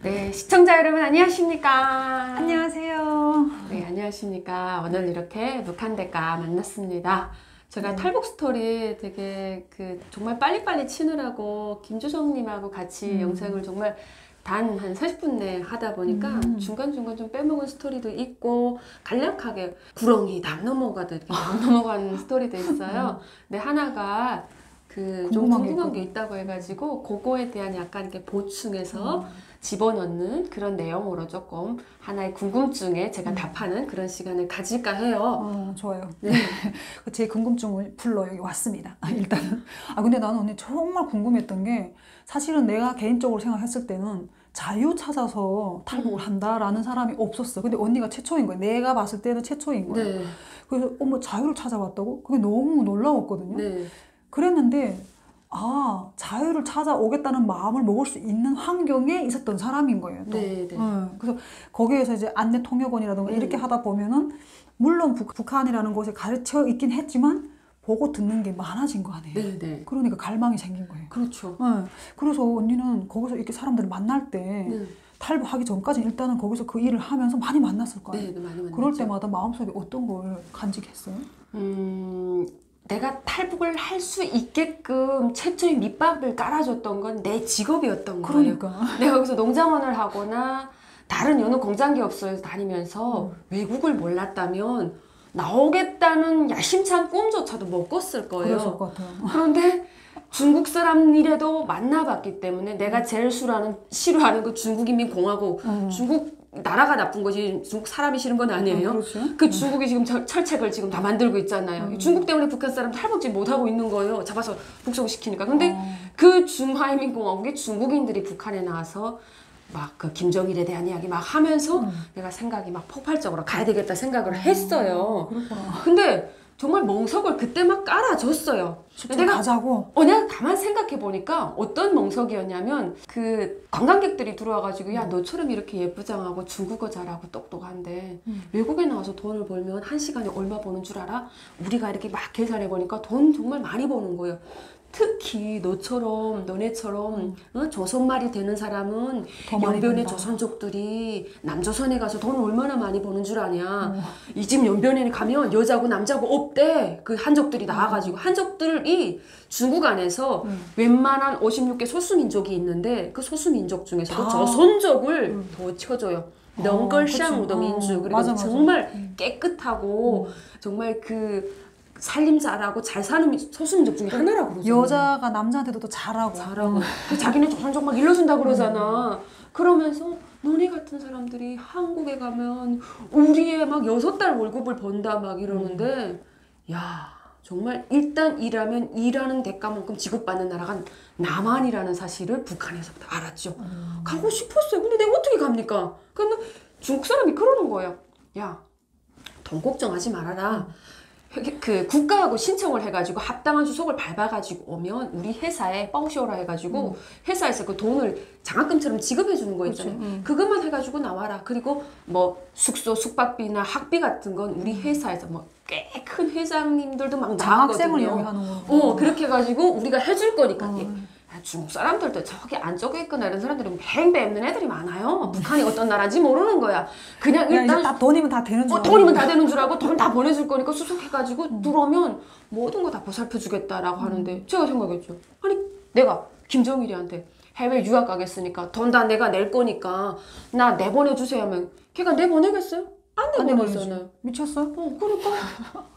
네, 시청자 여러분 안녕하십니까? 안녕하세요. 네, 안녕하십니까? 오늘 이렇게 북한 대가 만났습니다. 제가 탈북 스토리 되게 정말 빨리빨리 치느라고 김주성님하고 같이 영상을 정말 단 한 40분 내에 하다 보니까 중간중간 좀 빼먹은 스토리도 있고 간략하게 구렁이 남 넘어가듯 이렇게 남 넘어가는 스토리도 있어요. 근데 하나가 좀 궁금한 게 있다고 해가지고 그거에 대한 약간 이렇게 보충해서 집어넣는 그런 내용으로 조금 하나의 궁금증에 제가 답하는 그런 시간을 가질까 해요. 좋아요. 네. 제 궁금증을 불러 여기 왔습니다. 일단은. 근데 나는 언니 정말 궁금했던 게 사실은 내가 개인적으로 생각했을 때는 자유 찾아서 탈북을 한다라는 사람이 없었어. 근데 언니가 최초인 거야. 내가 봤을 때는 최초인 거야. 네. 그래서 자유를 찾아왔다고? 그게 너무 놀라웠거든요. 네. 그랬는데 자유를 찾아오겠다는 마음을 먹을 수 있는 환경에 있었던 사람인 거예요. 또. 네, 네. 그래서 거기에서 이제 안내통역원이라든가 이렇게 하다 보면은 물론 북한이라는 곳에 가르쳐 있긴 했지만 보고 듣는 게 많아진 거 아니에요. 네, 네. 그러니까 갈망이 생긴 거예요. 그렇죠. 그래서 언니는 거기서 이렇게 사람들을 만날 때 탈북하기 전까지 일단은 거기서 그 일을 하면서 많이 만났을 거 아니에요. 네, 많이 만났죠. 그럴 때마다 마음속에 어떤 걸 간직했어요? 내가 탈북을 할 수 있게끔 최초의 밑밥을 깔아줬던 건 내 직업이었던 거예요. 그러니까. 내가 여기서 농장원을 하거나 다른 어느 공장기업소에서 다니면서 외국을 몰랐다면 나오겠다는 야심찬 꿈조차도 못 꿨을 거예요. 그랬을 것 같아요. 그런데 중국 사람이라도 만나봤기 때문에 내가 제일 싫어하는 그 중국인민공화국, 중국 나라가 나쁜 거지 중국 사람이 싫은 건 아니에요. 그렇죠. 그 중국이 지금 철책을 지금 다 만들고 있잖아요. 중국 때문에 북한 사람 탈북지 못하고 있는 거예요. 잡아서 북송시키니까. 근데 그 중화인민공화국의 중국인들이 북한에 나와서 막 그 김정일에 대한 이야기 막 하면서 내가 생각이 막 폭발적으로 가야 되겠다 생각을 했어요. 그렇구나. 근데 정말 멍석을 그때 막 깔아줬어요. 내가 가자고. 내가 가만 생각해 보니까 어떤 멍석이었냐면 그 관광객들이 들어와가지고 야 너처럼 이렇게 예쁘장하고 중국어 잘하고 똑똑한데 외국에 나와서 돈을 벌면 한 시간에 얼마 버는 줄 알아? 우리가 이렇게 막 계산해 보니까 돈 정말 많이 버는 거예요. 특히 너네처럼 조선말이 되는 사람은 연변의 조선족들이 남조선에 가서 돈 얼마나 많이 버는 줄 아냐. 이 집 연변에 가면 여자고 남자고 없대. 그 한족들이 나와가지고 한족들이 중국 안에서 웬만한 56개 소수민족이 있는데 그 소수민족 중에서도 조선족을 더 쳐줘요. 넝걸샹우더민주. 그리고 맞아. 정말 깨끗하고 정말 살림 잘하고 잘 사는 소수민족 중에 하나라고 그러잖아. 여자가 남자한테도 또 잘하고. 자기는 조선족 막 일러준다 그러잖아. 그러면서 너네 같은 사람들이 한국에 가면 우리의 막 6달 월급을 번다 막 이러는데 야 정말 일단 일하면 일하는 대가만큼 지급받는 나라가 남한이라는 사실을 북한에서부터 알았죠. 가고 싶었어요. 근데 내가 어떻게 갑니까? 근데 중국 사람이 그러는 거예요. 야, 돈 걱정하지 말아라. 국가하고 신청을 해가지고 합당한 수속을 밟아가지고 오면 우리 회사에 뻥쇼라 해가지고 회사에서 그 돈을 장학금처럼 지급해주는 거 있잖아요. 그것만 해가지고 나와라. 그리고 뭐 숙소, 숙박비나 학비 같은 건 우리 회사에서 뭐 꽤 큰 회장님들도 막 장학생을 나왔거든요. 여기 하는 거. 그렇게 해가지고 우리가 해줄 거니까. 중국 사람들도 저기 안쪽에 있거나 이런 사람들은 뱅배 없는 애들이 많아요. 북한이 어떤 나라인지 모르는 거야. 그냥 일단 다 돈이면 다 되는 줄 알고. 돈이면 다 되는 줄 알고 돈 다 보내줄 거니까 수속해가지고 들어오면 모든 거 다 보살펴 주겠다라고 하는데 제가 생각했죠. 아니 내가 김정일이한테 해외 유학 가겠으니까 돈 다 내가 낼 거니까 나 내보내주세요 하면 걔가 내보내겠어요? 안 내보내잖아요. 미쳤어? 그러니까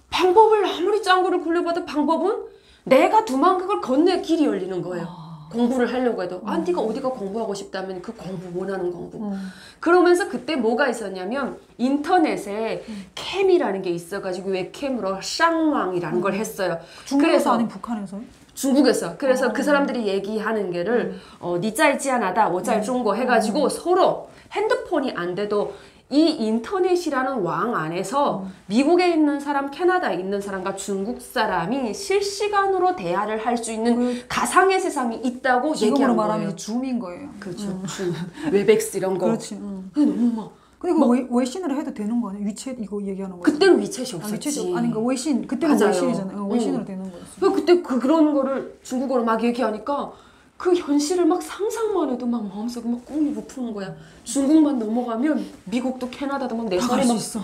방법을 아무리 짱구를 굴려봐도 방법은 내가 두면 그걸 건너야 길이 열리는 거예요. 공부를 하려고 해도 네가 어디가 공부하고 싶다면 그 공부 원하는 공부. 그러면서 그때 뭐가 있었냐면 인터넷에 캠이라는 게 있어가지고 웹캠으로 쌍왕이라는 걸 했어요. 중국에서 아닌 북한에서? 중국에서. 그래서 그 사람들이 얘기하는 게를 니짜이지안하다 워짜이중고 해가지고 서로 핸드폰이 안 돼도 이 인터넷이라는 왕 안에서 미국에 있는 사람, 캐나다에 있는 사람과 중국 사람이 실시간으로 대화를 할 수 있는 가상의 세상이 있다고 얘기한 거예요. 지금으로 말하면 줌인 거예요. 그렇죠. 줌, 웹엑스 이런 거. 그렇지. 너무 막. 근데 외신으로 해도 되는 거 아니야? 위챗 이거 얘기하는 거. 그때는 위챗이 없었지. 그러니까 외신. 그때는 맞아요. 외신이잖아요. 외신으로 되는 거였어. 그때 그런 거를 중국어로 막 얘기하니까 그 현실을 막 상상만 해도 막 마음속에 막 꿈이 부푸는 거야. 중국만 넘어가면 미국도 캐나다도 막 내 손에 수 막 있어.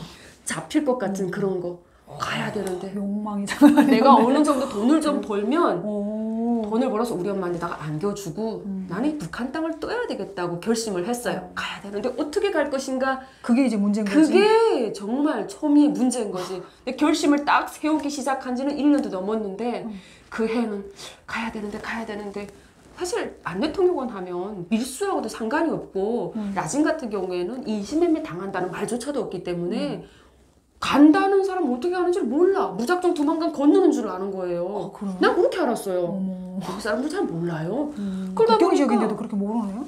잡힐 것 같은 그런 거 가야 되는데 욕망이잖아. 내가 어느 정도 돈을 좀 벌면 오. 돈을 벌어서 우리 엄마한테다가 안겨주고 나는 북한 땅을 떠야 되겠다고 결심을 했어요. 가야 되는데 어떻게 갈 것인가 그게 이제 문제인 거지. 그게 정말 초미의 문제인 거지. 근데 결심을 딱 세우기 시작한 지는 1년도 넘었는데 그 해는 가야 되는데 사실 안대통령원 하면 밀수하고도 상관이 없고 라진 같은 경우에는 인신매매 당한다는 말조차도 없기 때문에 간다는 사람 어떻게 하는지를 몰라. 무작정 도망간 건너는 줄 아는 거예요. 그래요? 난 그렇게 알았어요. 어머. 미국 사람들 잘 몰라요. 그러다 국경 보니까 지역인데도 그렇게 모르네요?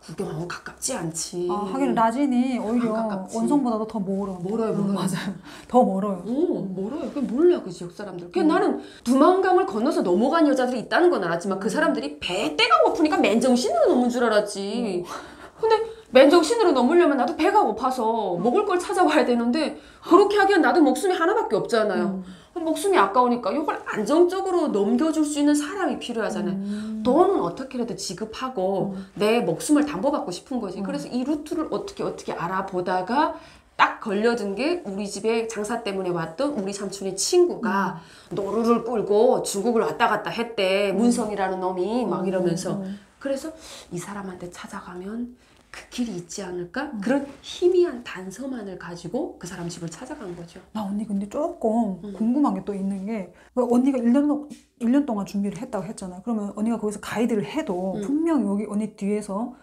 국경하고 가깝지 않지. 아, 하긴 라진이 오히려 가깝지. 원성보다도 더 멀어. 멀어요. 맞아요. 더 멀어요. 멀어요. 그게 몰라 그 지역 사람들. 그냥 나는 두만강을 건너서 넘어간 여자들이 있다는 건 알았지만 그 사람들이 배때가 고프니까 맨정신으로 넘은 줄 알았지. 근데 맨정신으로 넘으려면 나도 배가 고파서 먹을 걸 찾아와야 되는데 그렇게 하기엔 나도 목숨이 하나밖에 없잖아요. 목숨이 아까우니까 이걸 안정적으로 넘겨줄 수 있는 사람이 필요하잖아요. 돈은 어떻게라도 지급하고 내 목숨을 담보받고 싶은 거지. 그래서 이 루트를 어떻게 알아보다가 딱 걸려든 게 우리 집에 장사 때문에 왔던 우리 삼촌의 친구가 노루를 끌고 중국을 왔다 갔다 했대. 문성이라는 놈이 막 이러면서. 그래서 이 사람한테 찾아가면 그 길이 있지 않을까? 그런 희미한 단서만을 가지고 그 사람 집을 찾아간 거죠. 나 언니 근데 조금 궁금한 게 또 있는 게 언니가 1년 동안 준비를 했다고 했잖아요. 그러면 언니가 거기서 가이드를 해도 분명히 여기 언니 뒤에서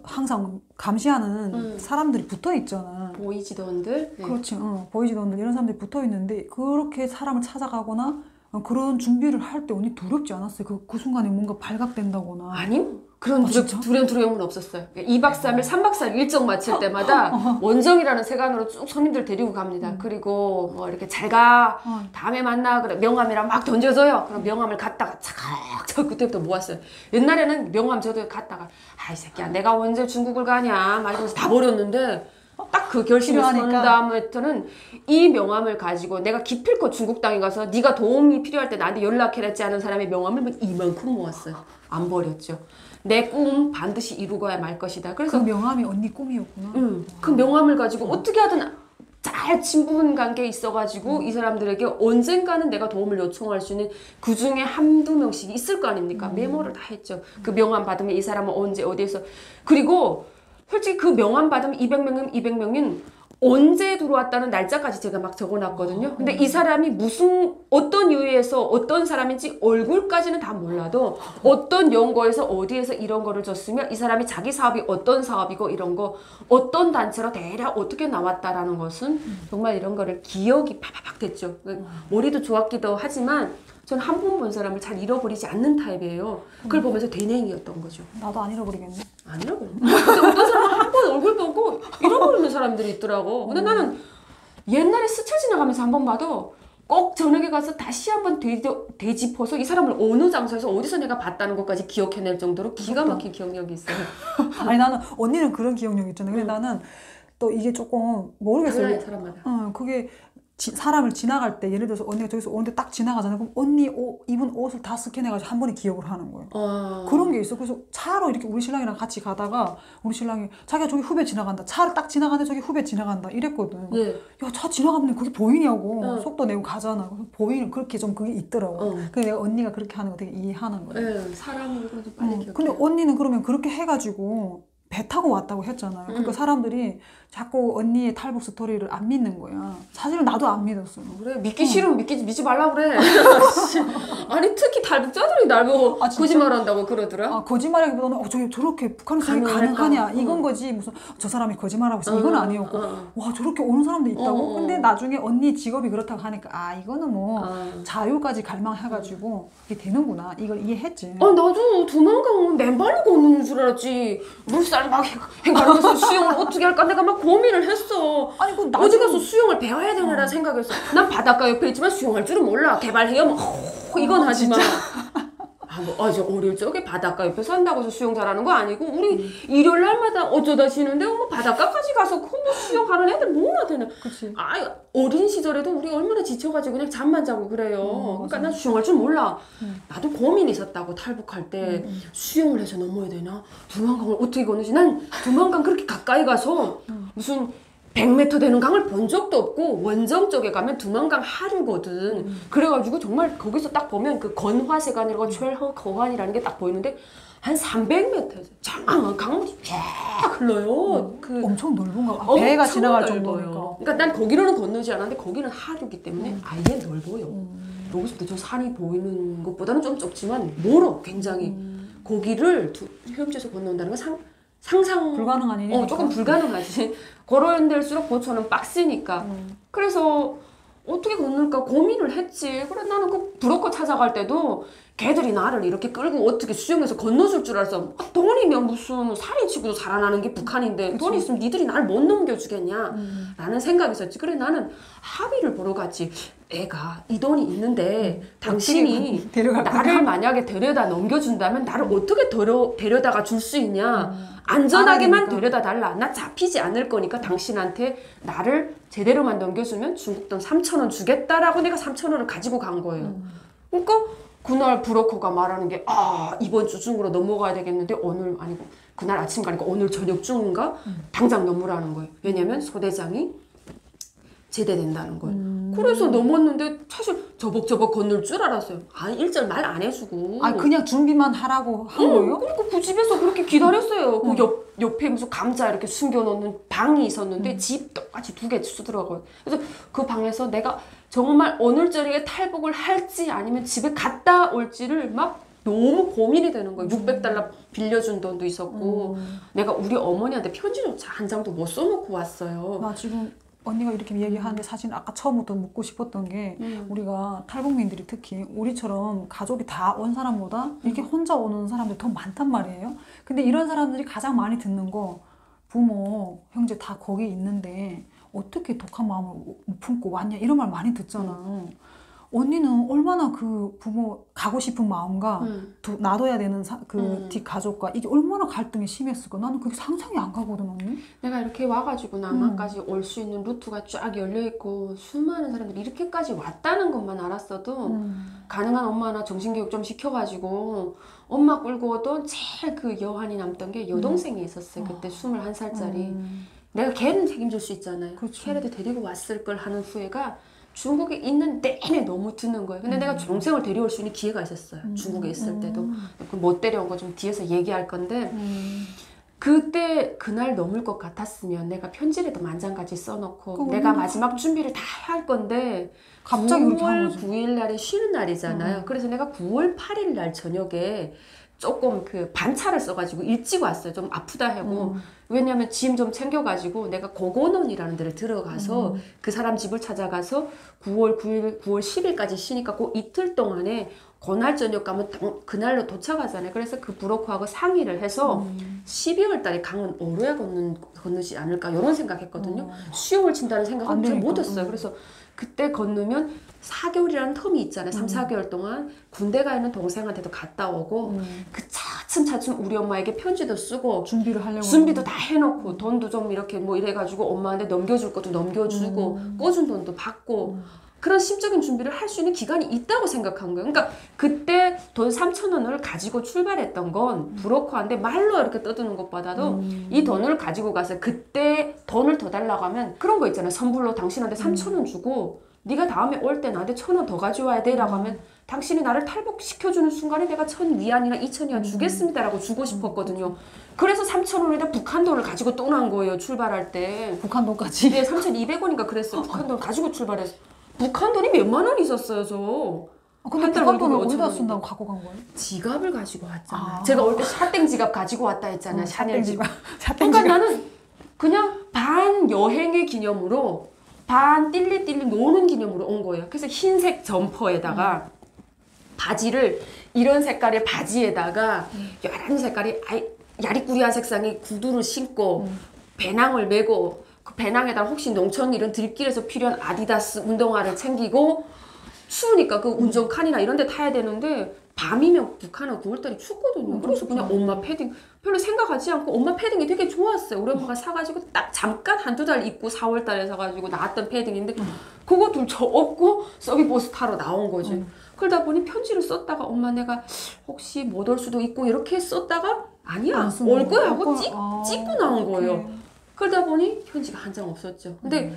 항상 감시하는 사람들이 붙어 있잖아. 보이지도원들. 네. 그렇지. 보이지도원들 이런 사람들이 붙어 있는데 그렇게 사람을 찾아가거나 그런 준비를 할 때 언니 두렵지 않았어요? 그 순간에 뭔가 발각된다거나. 아니요. 그런 진짜? 두려움은 없었어요. 2박 3일, 3박 4일 일정 마칠 때마다 원정이라는 세관으로 쭉 손님들 데리고 갑니다. 그리고 뭐 이렇게 잘 가. 다음에 만나. 그래. 명함이랑 막 던져줘요. 그럼 명함을 갖다가 차곡차곡 그때부터 모았어요. 옛날에는 명함 저도 갖다가 아이 새끼야 내가 언제 중국을 가냐 막 이러면서 다 버렸는데 딱 그 결심을 선 다음부터는 이 명함을 가지고 내가 기필코 중국 땅에 가서 네가 도움이 필요할 때 나한테 연락해냈지 않은 사람의 명함을 막 이만큼 모았어요. 안 버렸죠. 내 꿈 반드시 이루고야 말 것이다. 그래서 그 명함이 언니 꿈이었구나. 그 명함을 가지고 어떻게 하든 잘 친분 관계에 있어가지고 이 사람들에게 언젠가는 내가 도움을 요청할 수 있는 그 중에 한두 명씩 있을 거 아닙니까? 메모를 다 했죠. 그 명함 받으면 이 사람은 언제 어디에서 그리고 솔직히 그 명함 받으면 200명이면 200명인 언제 들어왔다는 날짜까지 제가 막 적어놨거든요. 근데 이 사람이 어떤 이유에서 어떤 사람인지 얼굴까지는 다 몰라도 어떤 연고에서 어디에서 이런 거를 줬으면 이 사람이 자기 사업이 어떤 사업이고 이런 거 어떤 단체로 대략 어떻게 나왔다라는 것은 정말 이런 거를 기억이 팍팍 됐죠. 머리도 좋았기도 하지만 저는 한 번 본 사람을 잘 잃어버리지 않는 타입이에요. 그걸 보면서 되뇌이였던 거죠. 나도 안 잃어버리겠네. 안 잃어버려. 근데 어떤 사람은 한 번 얼굴 보고 잃어버리는 사람들이 있더라고. 근데 나는 옛날에 스쳐 지나가면서 한 번 봐도 꼭 저녁에 가서 다시 한번 되짚어서 이 사람을 어느 장소에서 어디서 내가 봤다는 것까지 기억해낼 정도로 기가 막힌 기억력이 있어요. 아니 나는 언니는 그런 기억력 있잖아. 근데 나는 또 이게 조금 모르겠어요. 달라요, 사람마다. 그게 사람을 지나갈 때 예를 들어서 언니가 저기서 오는데 딱 지나가잖아요. 그럼 언니 입은 옷을 다 스캔해가지고 한 번에 기억을 하는 거예요. 그런 게 있어. 그래서 차로 이렇게 우리 신랑이랑 같이 가다가 우리 신랑이 자기가 저기 후배 지나간다. 차를 딱 지나가는데 저기 후배 지나간다. 이랬거든. 네. 야, 차 지나가면 그게 보이냐고. 속도 내고 가잖아. 그래서 보이는 그렇게 좀 그게 있더라고. 그래서 내가 언니가 그렇게 하는 거 되게 이해하는 거예요. 네, 사람으로 좀 빨리 기억해요. 근데 언니는 그러면 그렇게 해가지고 배 타고 왔다고 했잖아요. 그러니까 사람들이 자꾸 언니의 탈북 스토리를 안 믿는 거야. 사실은 나도 안 믿었어. 그래 믿기 싫으면 믿지 말라 그래. 아니 특히 탈북자들이 날 보고 거짓말한다고 그러더라. 거짓말하기보다는 저렇게 북한에서 저게 가능하냐 이건 거지. 무슨 저 사람이 거짓말하고 있어 이건 아니었고 와 저렇게 오는 사람도 있다고. 근데 나중에 언니 직업이 그렇다고 하니까 이거는 뭐 자유까지 갈망해가지고 이게 되는구나 이걸 이해했지. 나도 도망가면 맨발로 걷는 줄 알았지. 물살 막 해가면서 수영을 어떻게 할까 내가 막 고민을 했어. 아니 그 어디 가서 수영을 배워야 되나라 생각했어. 난 바닷가 옆에 있지만 수영할 줄은 몰라. 개발해요. 뭐 이건 하지만 저 어릴 적에 바닷가 옆에 산다고 해서 수영 잘하는 거 아니고 우리 일요일 날마다 어쩌다 쉬는데 뭐 바닷가까지 가서 그 뭐 수영하는 애들 뭐나 되나. 그치. 어린 시절에도 우리 얼마나 지쳐가지고 그냥 잠만 자고 그래요. 그러니까 난 수영할 줄 몰라. 나도 고민이 있었다고 탈북할 때 수영을 해서 넘어야 되나? 두만강을 어떻게 건너지? 난 두만강 그렇게 가까이 가서 무슨 100m 되는 강을 본 적도 없고 원정 쪽에 가면 두만강 하류거든. 그래가지고 정말 거기서 딱 보면 그 건화세관이라고 최허거환이라는 게 딱 보이는데 한 300m 장황한 강물이 쫙 흘러요. 그 엄청 넓은가 봐. 배가 지나갈 정도니까. 그러니까 난 거기로는 건너지 않았는데 거기는 하류기 때문에 아예 넓어요. 여기서부터 저 산이 보이는 것보다는 좀 좁지만 멀어 굉장히. 거기를 헤엄쳐서 건너온다는 건 상상 불가능한 일이니까. 조금 불가능하지. 걸어야 될수록 보초는 빡세니까. 그래서 어떻게 건널까 고민을 했지. 그래 나는 그 브로커 찾아갈 때도 걔들이 나를 이렇게 끌고 어떻게 수영해서 건너줄 줄 알았어. 돈이면 무슨 살인치고도 살아나는 게 북한인데 돈 있으면 니들이 나를 못 넘겨주겠냐 라는 생각이 있었지. 그래 나는 합의를 보러 갔지. 애가 이 돈이 있는데 당신이 나를 만약에 데려다 넘겨준다면 나를 어떻게 데려다가 줄 수 있냐. 안전하게만 데려다 달라. 나 잡히지 않을 거니까 당신한테 나를 제대로만 넘겨주면 중국 돈 3,000원 주겠다라고 내가 3,000원을 가지고 간 거예요. 그러니까 그날 브로커가 말하는 게 이번 주 중으로 넘어가야 되겠는데 오늘 아니고 그날 아침 가니까 오늘 저녁 중인가 당장 넘으라는 거예요. 왜냐면 소대장이 제대된다는 거예요. 그래서 넘었는데 사실 저벅저벅 건널 줄 알았어요. 일절 말 안 해주고. 그냥 준비만 하라고 한 거예요? 그러니까 그 집에서 그렇게 기다렸어요. 그 옆에 무슨 감자 이렇게 숨겨놓는 방이 있었는데 집 똑같이 2개 쓰더라고요. 그래서 그 방에서 내가 정말 오늘 저녁에 탈북을 할지 아니면 집에 갔다 올지를 막 너무 고민이 되는 거예요. 600달러 빌려준 돈도 있었고 내가 우리 어머니한테 편지조차 한 장도 못 써놓고 왔어요. 나 지금 언니가 이렇게 얘기하는데 사실 아까 처음부터 묻고 싶었던 게 우리가 탈북민들이 특히 우리처럼 가족이 다 온 사람보다 이렇게 혼자 오는 사람들이 더 많단 말이에요. 근데 이런 사람들이 가장 많이 듣는 거 부모, 형제 다 거기 있는데 어떻게 독한 마음을 못 품고 왔냐 이런 말 많이 듣잖아. 언니는 얼마나 그 부모 가고 싶은 마음과 놔둬야 되는 그 뒷가족과 이게 얼마나 갈등이 심했을까? 나는 그게 상상이 안 가거든, 언니. 내가 이렇게 와가지고 남한까지 올 수 있는 루트가 쫙 열려있고 수많은 사람들이 이렇게까지 왔다는 것만 알았어도 가능한 엄마나 정신교육 좀 시켜가지고 엄마 끌고 오던 제일 그 여한이 남던 게 여동생이 있었어요. 그때 21살짜리. 내가 걔는 책임질 수 있잖아요. 그렇죠. 걔라도 데리고 왔을 걸 하는 후회가 중국에 있는 내내 너무 드는 거예요. 근데 내가 동생을 데려올 수 있는 기회가 있었어요. 중국에 있을 때도. 못 데려온 거 좀 뒤에서 얘기할 건데 그때 그날 넘을 것 같았으면 내가 편지라도 만장까지 써놓고 내가 마지막 준비를 다 할 건데 갑자기 9월 9일 날에 쉬는 날이잖아요. 그래서 내가 9월 8일 날 저녁에 조금 그 반차를 써가지고 일찍 왔어요. 좀 아프다 하고. 왜냐면 짐 좀 챙겨가지고 내가 고건원이라는 데를 들어가서 그 사람 집을 찾아가서 9월 9일, 9월 10일까지 쉬니까 그 이틀 동안에 그날 저녁 가면 그날로 도착하잖아요. 그래서 그 브로커하고 상의를 해서 12월 달에 강은 오르야 건너지 않을까 이런 생각했거든요. 수영을 친다는 생각은 잘 못했어요. 그래서 그때 건너면 4개월이라는 텀이 있잖아요. 3, 4개월 동안 군대 가 있는 동생한테도 갔다 오고 그 차츰차츰 우리 엄마에게 편지도 쓰고 준비도 다 해놓고 돈도 좀 이렇게 뭐 이래가지고 엄마한테 넘겨줄 것도 넘겨주고 꿔준 돈도 받고 그런 심적인 준비를 할 수 있는 기간이 있다고 생각한 거예요. 그러니까 그때 돈 3,000원을 가지고 출발했던 건 브로커한테 말로 이렇게 떠드는 것보다도 이 돈을 가지고 가서 그때 돈을 더 달라고 하면 그런 거 있잖아요. 선불로 당신한테 3,000원 주고 네가 다음에 올 때 나한테 1,000원 더 가져와야 돼 라고 하면 당신이 나를 탈북시켜주는 순간에 내가 1,000위안이나 2,000위안 주겠습니다 라고 주고 싶었거든요. 그래서 3,000원에다 북한 돈을 가지고 떠난 거예요. 출발할 때. 북한 돈까지? 네, 3,200원인가 그랬어요. 북한 돈 가지고 출발했어. 북한 돈이 몇만 원 있었어요, 저. 근데 북한 돈을 어디다 쓴다고 갖고 간 거예요? 지갑을 가지고 왔잖아. 제가 올 때 샤땡 지갑 가지고 왔다 했잖아. 샤넬 지갑. 그러니까 나는 그냥 반 여행의 기념으로 반 띨리띨리 노는 기념으로 온 거예요. 그래서 흰색 점퍼에다가 바지를 이런 색깔의 바지에다가 11색깔의 야리꾸리한 색상의 구두를 신고 배낭을 메고 그 배낭에다 혹시 농촌 이런 들길에서 필요한 아디다스 운동화를 챙기고 추우니까 그 운전칸이나 이런 데 타야 되는데 밤이면 북한은 9월달이 춥거든요. 그래서 그냥 엄마 패딩 별로 생각하지 않고 엄마 패딩이 되게 좋았어요. 우리 엄마가 사가지고 딱 잠깐 한두 달 입고 4월달에 사가지고 나왔던 패딩인데 그거 둘 저 없고 썩이 버스 타러 나온 거지. 그러다 보니 편지를 썼다가 엄마 내가 혹시 못 올 수도 있고 이렇게 썼다가 아니야 올 거야 하고 찍고 나온 거예요. 그러다 보니 편지가 한 장 없었죠. 근데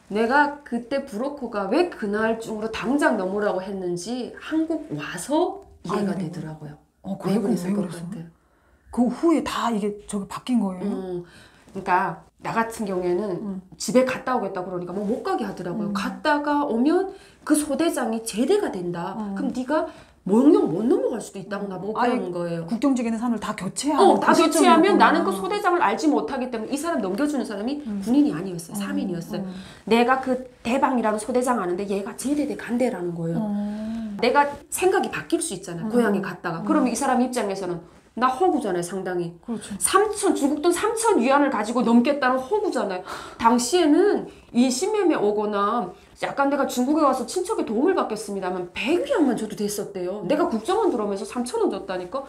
내가 그때 브로커가 왜 그날 중으로 당장 넘으라고 했는지 한국 와서 이해가 되더라고요. 왜 그랬을 것 같아요. 그 후에 다 이게 저기 바뀐 거예요? 그러니까 나 같은 경우에는 집에 갔다 오겠다 그러니까 뭐 못 가게 하더라고요. 갔다가 오면 그 소대장이 제대가 된다. 그럼 네가 명령 못 넘어갈 수도 있다고 나보고 그러는 거예요. 국경직에 있는 사람을 다 교체하면 다 교체하면 나는 그 소대장을 알지 못하기 때문에 이 사람 넘겨주는 사람이 군인이 아니었어요. 3인이었어요. 내가 그 대방이라는 소대장 아는데 얘가 제대대 간대라는 거예요. 내가 생각이 바뀔 수 있잖아요. 고향에 갔다가. 그러면 이 사람 입장에서는 나 호구잖아요, 상당히. 그렇죠. 중국 돈 3천 위안을 가지고 넘겠다는 호구잖아요. 당시에는 인신매매 오거나 약간 내가 중국에 와서 친척의 도움을 받겠습니다만 100위안만 줘도 됐었대요. 내가 국정원 들어오면서 3,000원 줬다니까?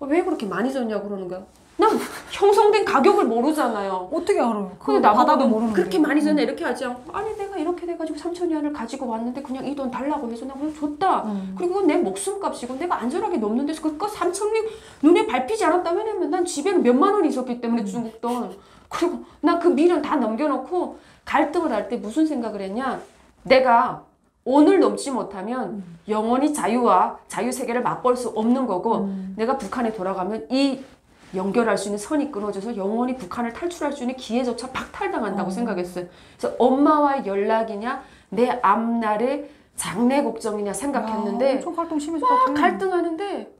왜 그렇게 많이 줬냐고 그러는 거야. 난 형성된 가격을 모르잖아요. 어떻게 알아요? 근데 나보고도 모르는데. 그렇게 많이 줬나 이렇게 하지 않고 아니 내가 이렇게 돼가지고 3,000위안을 가지고 왔는데 그냥 이 돈 달라고 해서 내가 그냥 줬다. 그리고 그건 내 목숨값이고 내가 안전하게 넘는 데서 그거 3,000위 눈에 밟히지 않았다. 왜냐면 난 집에는 몇만 원이 있었기 때문에 중국 돈. 그리고 나 그 미련 다 넘겨놓고 갈등을 할 때 무슨 생각을 했냐. 내가 오늘 넘지 못하면 영원히 자유와 자유세계를 맛볼 수 없는 거고 내가 북한에 돌아가면 이 연결할 수 있는 선이 끊어져서 영원히 북한을 탈출할 수 있는 기회조차 박탈당한다고 생각했어요. 그래서 엄마와의 연락이냐 내 앞날의 장래 걱정이냐 생각했는데 엄청 갈등 심해서 갈등하는데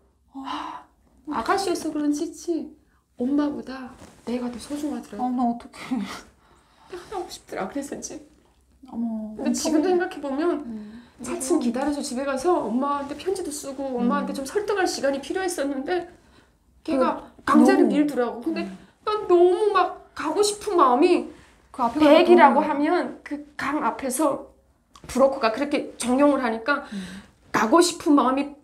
아가씨여서 그런지 엄마보다 내가 더 소중하더라고. 나 어떡해. 내가 하고 싶더라. 그랬었지. 어머. 근데 지금도 생각해보면 차츰 기다려서 집에 가서 엄마한테 편지도 쓰고 엄마한테 좀 설득할 시간이 필요했었는데 걔가 강제로 밀더라고. 근데 난 너무 막 가고 싶은 마음이 그 앞에 100이라고 하면 그 강 앞에서 브로커가 그렇게 정용을 하니까 가고 싶은 마음이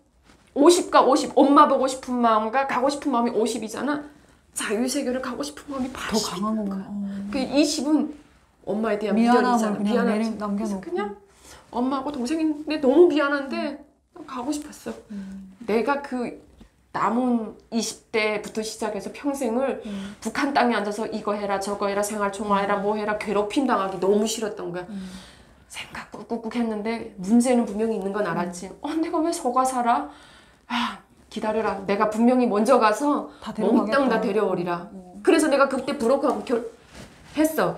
50과 50 엄마 보고 싶은 마음과 가고 싶은 마음이 50이잖아. 자유세계를 가고 싶은 마음이 80. 더 강한 거구나. 그 20은 엄마에 대한 미안함을 미련이잖아. 그냥 남겨놓고. 그냥 엄마하고 동생인데 너무 미안한데 가고 싶었어. 내가 그 남은 20대부터 시작해서 평생을 북한 땅에 앉아서 이거 해라 저거 해라 생활총화해라 뭐 해라 괴롭힘 당하기 너무 싫었던 거야. 생각 꾹꾹꾹 했는데 문제는 분명히 있는 건 알았지. 내가 왜 서가 살아? 기다려라. 내가 분명히 먼저 가서 몽땅 다 데려오리라. 그래서 내가 그때 브로커하고 했어.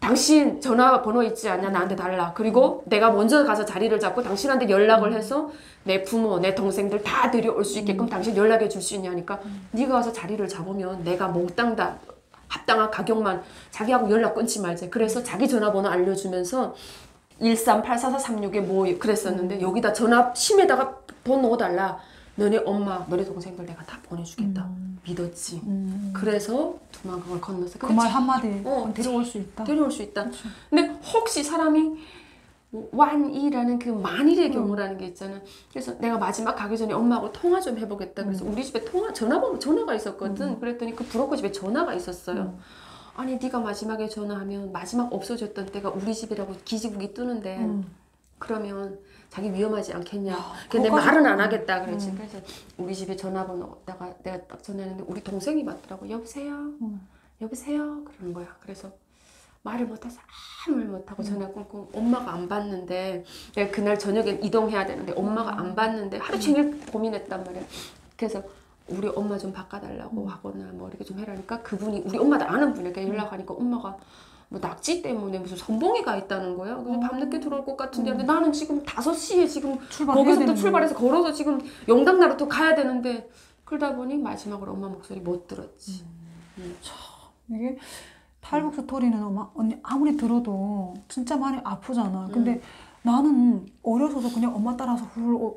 당신 전화번호 있지 않냐? 나한테 달라. 그리고 내가 먼저 가서 자리를 잡고 당신한테 연락을 해서 내 부모, 내 동생들 다 데려올 수 있게끔 당신 연락해 줄 수 있냐니까 네가 가서 자리를 잡으면 내가 몽땅 다 합당한 가격만 자기하고 연락 끊지 말자. 그래서 자기 전화번호 알려주면서 1384436에 뭐 그랬었는데 여기다 전화 심에다가 돈 넣어달라. 너네 엄마, 너네 동생들 내가 다 보내주겠다. 믿었지. 그래서 두만강을 건너서 그 말 한마디 데려올 수 있다. 데려올 수 있다. 그치. 근데 혹시 사람이 완이라는 그 만일의 경우라는 게 있잖아. 그래서 내가 마지막 가기 전에 엄마하고 통화 좀 해보겠다. 그래서 우리 집에 전화가 있었거든. 그랬더니 그 브로커 집에 전화가 있었어요. 아니 네가 마지막에 전화하면 마지막 없어졌던 때가 우리 집이라고 기지국이 뜨는데 그러면 자기 위험하지 않겠냐. 근데 말은 안 하겠다 그랬지. 그래서 우리 집에 전화번호다가 내가 딱 전화했는데 우리 동생이 받더라고. 여보세요? 여보세요? 그러는 거야. 그래서 말을 못해서 아무 말 못하고 전화 끊고 엄마가 안 받는데 내가 그날 저녁에 이동해야 되는데 엄마가 안 받는데 하루 종일 고민했단 말이야. 그래서 우리 엄마 좀 바꿔달라고 하거나 뭐 이렇게 좀 해라니까 그분이 우리 엄마도 아는 분에게 연락하니까 엄마가 뭐 낙지 때문에 무슨 선봉이가 있다는 거야. 그래서 밤늦게 들어올 것 같은데 근데 나는 지금 5시에 지금 거기서부터 출발해서 걸어서 지금 영당나라 또 가야 되는데 그러다 보니 마지막으로 엄마 목소리 못 들었지. 이게 탈북 스토리는 언니 아무리 들어도 진짜 많이 아프잖아. 근데 나는 어려서서 그냥 엄마 따라서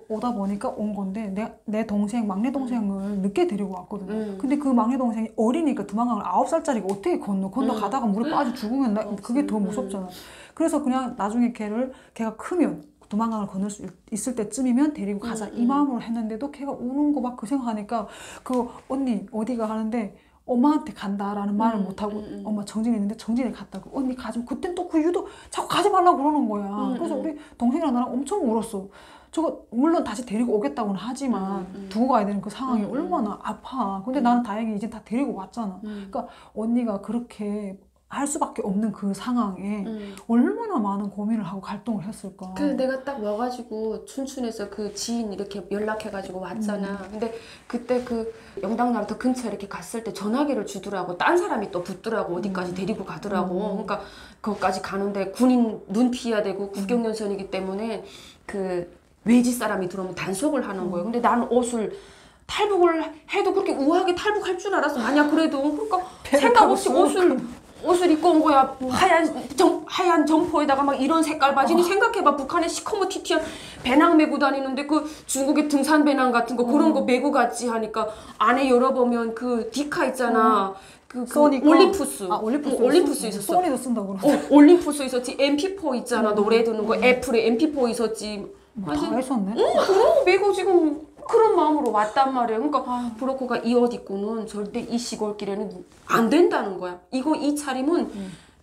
오다 보니까 온 건데 내 동생, 막내 동생을 늦게 데리고 왔거든. 근데 그 막내 동생이 어리니까 두만강을 9살짜리가 어떻게 건너가다가 물에 빠져 죽으면 그게 더 무섭잖아. 그래서 그냥 나중에 걔가 크면 두만강을 건널 수 있을 때쯤이면 데리고 가자 이 마음으로 했는데도 걔가 우는 거 막 그 생각하니까 그 언니 어디가 하는데 엄마한테 간다라는 말을 못하고 엄마 정진이 있는데 정진이 갔다고 언니 가지 그땐 또 그 유도 자꾸 가지 말라고 그러는 거야. 그래서 우리 동생이랑 나랑 엄청 울었어. 저거 물론 다시 데리고 오겠다고는 하지만 두고 가야 되는 그 상황이 얼마나 아파. 근데 나는 다행히 이제 다 데리고 왔잖아. 그러니까 언니가 그렇게 할 수밖에 없는 그 상황에 얼마나 많은 고민을 하고 갈등을 했을까. 그 내가 딱 와가지고 춘춘에서 그 지인 이렇게 연락해가지고 왔잖아. 근데 그때 그 영당나루터 근처에 이렇게 갔을 때 전화기를 주더라고. 딴 사람이 또 붙더라고. 어디까지 데리고 가더라고. 그러니까 거기까지 가는데 군인 눈 피해야 되고 국경연선이기 때문에 그 외지 사람이 들어오면 단속을 하는 거예요. 근데 나는 옷을 탈북을 해도 그렇게 우아하게 탈북할 줄 알았어. 만약 그래도 그러니까 생각 없이 옷을 입고 온 거야. 하얀 점퍼에다가 막 이런 색깔 바지니 생각해봐. 북한에 시커멓티티한 배낭 메고 다니는데 그 중국의 등산 배낭 같은 거 그런 거 메고 갔지 하니까 안에 열어보면 그 디카 있잖아. 그 올림푸스. 올림푸스 있었어. 소니도 쓴다고 그러지. 올림푸스 있었지. MP4 있잖아. 노래 듣는 거. 애플에 MP4 있었지. 다 했었네. 그런 거 메고 지금 그런 마음으로 왔단 말이에요. 그러니까 브로커가 이 옷 입고는 절대 이 시골길에는 안 된다는 거야. 이 차림은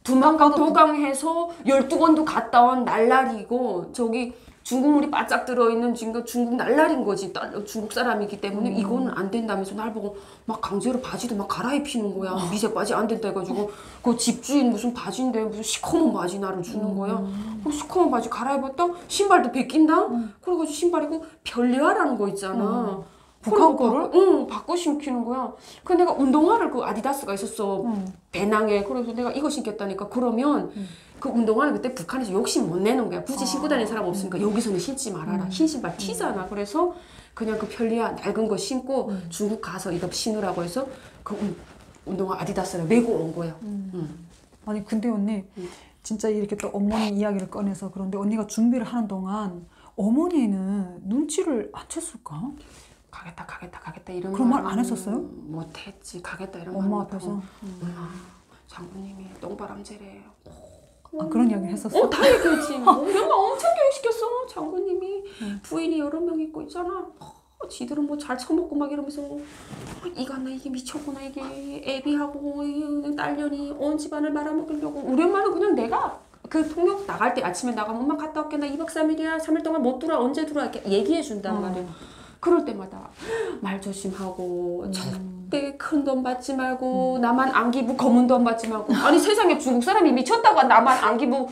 두만강 도강해서 12권도 갔다 온 날라리고 저기 중국물이 바짝 들어있는 지금 중국 날라린 거지. 중국 사람이기 때문에 이거는 안 된다면서 날 보고 막 강제로 바지도 막 갈아입히는 거야. 미색 바지 안 된다 해가지고 그 집주인 무슨 바지인데 무슨 시커먼 바지 나를 주는 거야. 그 시커먼 바지 갈아입었다? 신발도 벗긴다? 그래가지고 신발이고 별리아라는 거 있잖아. 북한 거를? 바꿔 신기는 거야. 그 내가 운동화를 그 아디다스가 있었어. 배낭에. 그래서 내가 이거 신겠다니까. 그러면 그 운동화는 그때 북한에서 욕심 못 내는 거야. 굳이 신고 다니는 사람 없으니까 여기서는 신지 말아라. 흰 신발 튀잖아. 그래서 그냥 그 편리한 낡은 거 신고 중국 가서 이거 신으라고 해서 그 운동화 아디다스를 메고 온 거야. 아니 근데 언니 진짜 이렇게 또 어머니 이야기를 꺼내서 그런데 언니가 준비를 하는 동안 어머니는 눈치를 안 챘을까? 가겠다 이런 그런 말 안 했었어요? 못했지. 가겠다 이런 엄마 말 앞에서? 엄마 장군님이 똥바람제래요. 그런 이야기를 했었어? 다 얘기했지. 우리 엄마 엄청 교육시켰어. 장군님이 부인이 여러 명 있고 있잖아. 지들은 뭐 잘 처먹고 막 이러면서 이거나 이게 미쳤구나 이게 애비하고 딸년이 온 집안을 말아먹으려고. 우리 엄마는 그냥 내가 그 통역 나갈 때 아침에 나가면 엄마 갔다 올게 나 2박 3일이야 3일 동안 못 들어와 언제 들어와 이렇게 얘기해 준단 말이야. 그럴 때마다 말 조심하고 절대 큰 돈 받지 말고 나만 안기부 검은 돈 받지 말고. 아니 세상에 중국 사람이 미쳤다고 나만 안기부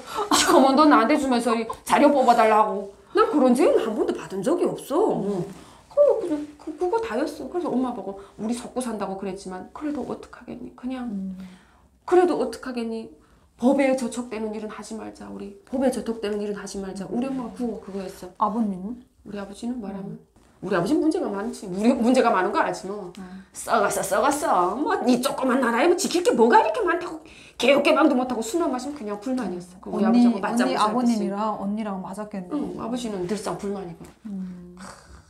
검은 돈 나한테 주면서 자료 뽑아달라고. 난 그런 제의는 한 번도 받은 적이 없어. 그거 다였어. 그래서 엄마 보고 우리 속고 산다고 그랬지만 그래도 어떡하겠니. 그냥 그래도 어떡하겠니. 법에 저촉되는 일은 하지 말자. 우리 법에 저촉되는 일은 하지 말자. 우리 엄마가 그거였어. 아버님은? 우리 아버지는 말하면 우리 아버지는 문제가 많지. 우리 문제가 많은 거 알지 뭐. 썩었어. 뭐 이 조그만 나라에 뭐 지킬 게 뭐가 이렇게 많다고. 개혁개방도 못하고 술만 마시면 그냥 불만이었어. 우리 아버지하고 맞자고 언니 아버님이랑 언니랑 맞았겠네. 응, 아버지는 늘상 불만이고.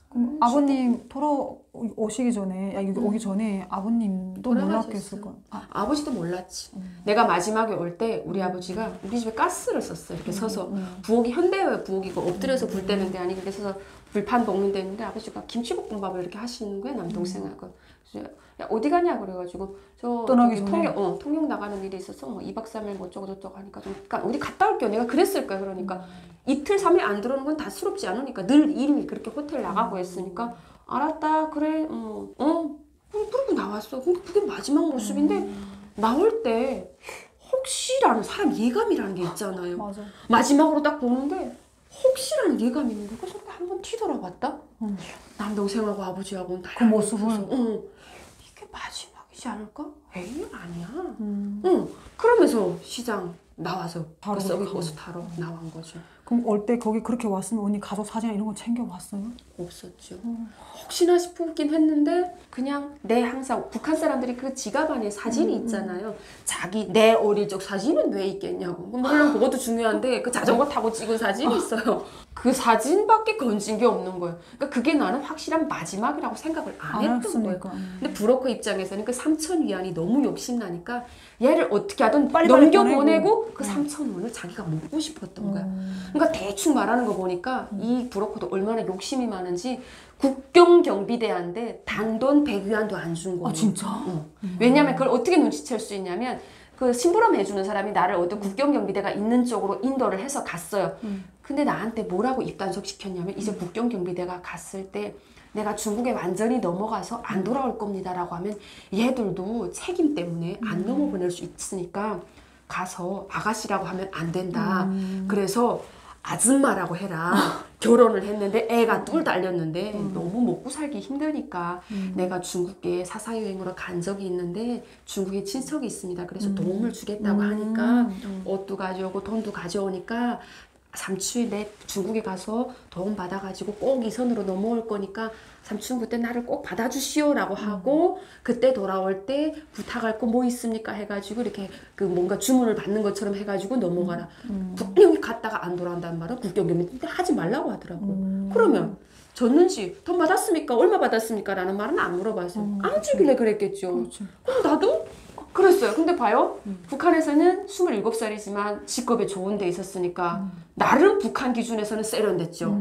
그럼 아버님 돌아오시기 전에, 여기 오기 전에 아버님도 몰랐겠을 거야. 아버지도 몰랐지. 내가 마지막에 올 때 우리 아버지가 우리 집에 가스를 썼어. 이렇게 서서. 부엌이 현대의 부엌이고 엎드려서 불 때는 데 아니고 그래서 불판 볶는 데 있는데 아버지가 김치볶음밥을 이렇게 하시는 거야. 남동생하고. 그래서 야 어디 가냐 그래가지고 저 떠나기 전에 통역 나가는 일이 있어서 뭐 2박 3일 뭐 어쩌고 저쩌고 하니까 좀 그러니까 어디 갔다 올게요. 내가 그랬을 거야. 그러니까 이틀 3일 안 들어오는 건 다스럽지 않으니까 늘 일이 그렇게 호텔 나가고 했으니까 알았다 그래 그러고 나왔어. 그게 마지막 모습인데 나올 때 혹시라는 사람 예감이라는 게 있잖아요. 맞아. 마지막으로 딱 보는데 혹시라는 예감이 있는 거야. 그래서 한번 뒤돌아봤다. 남동생하고 아버지하고 그 모습을 이게 마지막이지 않을까? 에이 아니야. 그러면서 시장 나와서 바로 썩이 버스 타러 나온 거죠. 그럼 올 때 거기 그렇게 왔으면 언니 가족 사진 이런 거 챙겨왔어요? 없었죠. 혹시나 싶긴 했는데 그냥 내 항상 북한 사람들이 그 지갑 안에 사진이 있잖아요. 내 어릴 적 사진은 왜 있겠냐고. 물론 그것도 중요한데 그 자전거 타고 찍은 사진이 있어요. 그 사진밖에 건진 게 없는 거예요. 그러니까 그게 나는 확실한 마지막이라고 생각을 안 했던 거예요. 근데 브로커 입장에서는 그 3,000위안이 너무 욕심나니까 얘를 어떻게 하든 빨리 넘겨보내고 그 3,000원을 자기가 먹고 싶었던 거야. 그러니까 대충 말하는 거 보니까 이 브로커도 얼마나 욕심이 많은지 국경경비대한테 단돈 100위안도 안 준 거예요. 아 진짜? 왜냐면 그걸 어떻게 눈치챌 수 있냐면 그 심부름 해주는 사람이 나를 어떤 국경경비대가 있는 쪽으로 인도를 해서 갔어요. 근데 나한테 뭐라고 입단속 시켰냐면 이제 국경경비대가 갔을 때 내가 중국에 완전히 넘어가서 안 돌아올 겁니다라고 하면 얘들도 책임 때문에 안 넘어보낼 수 있으니까 가서 아가씨라고 하면 안 된다. 그래서 아줌마라고 해라. 결혼을 했는데 애가 둘 달렸는데 너무 먹고 살기 힘드니까 내가 중국에 사사여행으로 간 적이 있는데 중국에 친척이 있습니다. 그래서 도움을 주겠다고 하니까 옷도 가져오고 돈도 가져오니까 삼촌이 내 중국에 가서 도움 받아가지고 꼭 이 선으로 넘어올 거니까 삼촌 그때 나를 꼭 받아주시오라고 하고 그때 돌아올 때 부탁할 거 뭐 있습니까 해가지고 이렇게 그 뭔가 주문을 받는 것처럼 해가지고 넘어가라. 분명히 갔다가 안 돌아온다는 말은 국경경비 하지 말라고 하더라고요. 그러면 줬는지 돈 받았습니까? 얼마 받았습니까? 라는 말은 안 물어봤어요. 안 주길래 그랬겠죠. 그럼 나도 그랬어요. 근데 봐요. 북한에서는 27살이지만 직업에 좋은 데 있었으니까 나름 북한 기준에서는 세련됐죠.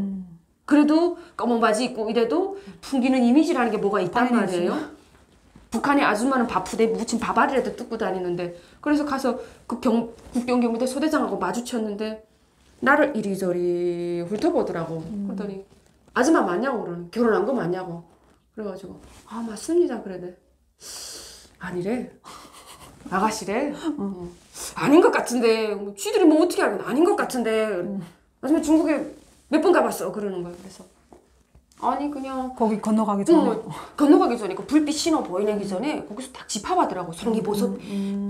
그래도 검은 바지 입고 이래도 풍기는 이미지라는 게 뭐가 있단 말이에요. 북한의 아줌마는 바쁘대 무침 밥알이라도 뜯고 다니는데 그래서 가서 그 국경경비대 소대장하고 마주쳤는데 나를 이리저리 훑어보더라고. 그러더니 아줌마 맞냐고 그러는 결혼한 거 맞냐고. 그래가지고 아 맞습니다 그래도 아니래. 아가씨래. 아닌 것 같은데 쥐들이 뭐 어떻게 알겠나 아닌 것 같은데 아줌마 중국에 몇 번 가봤어 그러는 거야. 그래서 아니 그냥 거기 건너가기 전에 건너가기 전에 그 불빛 신호 보이기 전에 거기서 딱 집합하더라고. 송이버섯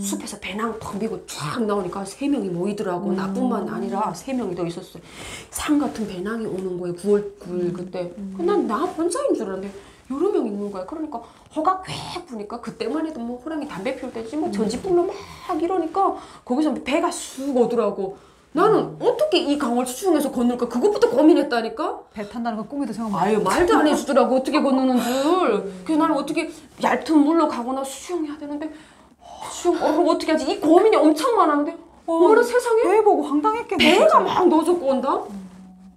숲에서 배낭 턱 밀고 쫙 나오니까 3명이 모이더라고. 나뿐만 아니라 3명이 더 있었어요. 산 같은 배낭이 오는 거예요. 9월 9일 그때. 난 나 혼자인 줄 알았는데 여러 명 있는 거야. 그러니까 허가 꽥 부니까 그때만 해도 뭐 호랑이 담배 피울 때지 뭐 전지불로 막 이러니까 거기서 배가 쑥 오더라고. 나는 어떻게 이 강을 수중에서 건널까 그것부터 고민했다니까. 배 탄다는 건 꿈에도 생각 못 아유 말도 안 해주더라고 어떻게 건너는 줄. 그래서 나는 어떻게 얇은 물로 가거나 수영해야 되는데 수영 어떻게 하지 이 고민이 엄청 많았는데 어머나 세상에 배 보고 황당했겠네. 배가 막 너젖고 온다.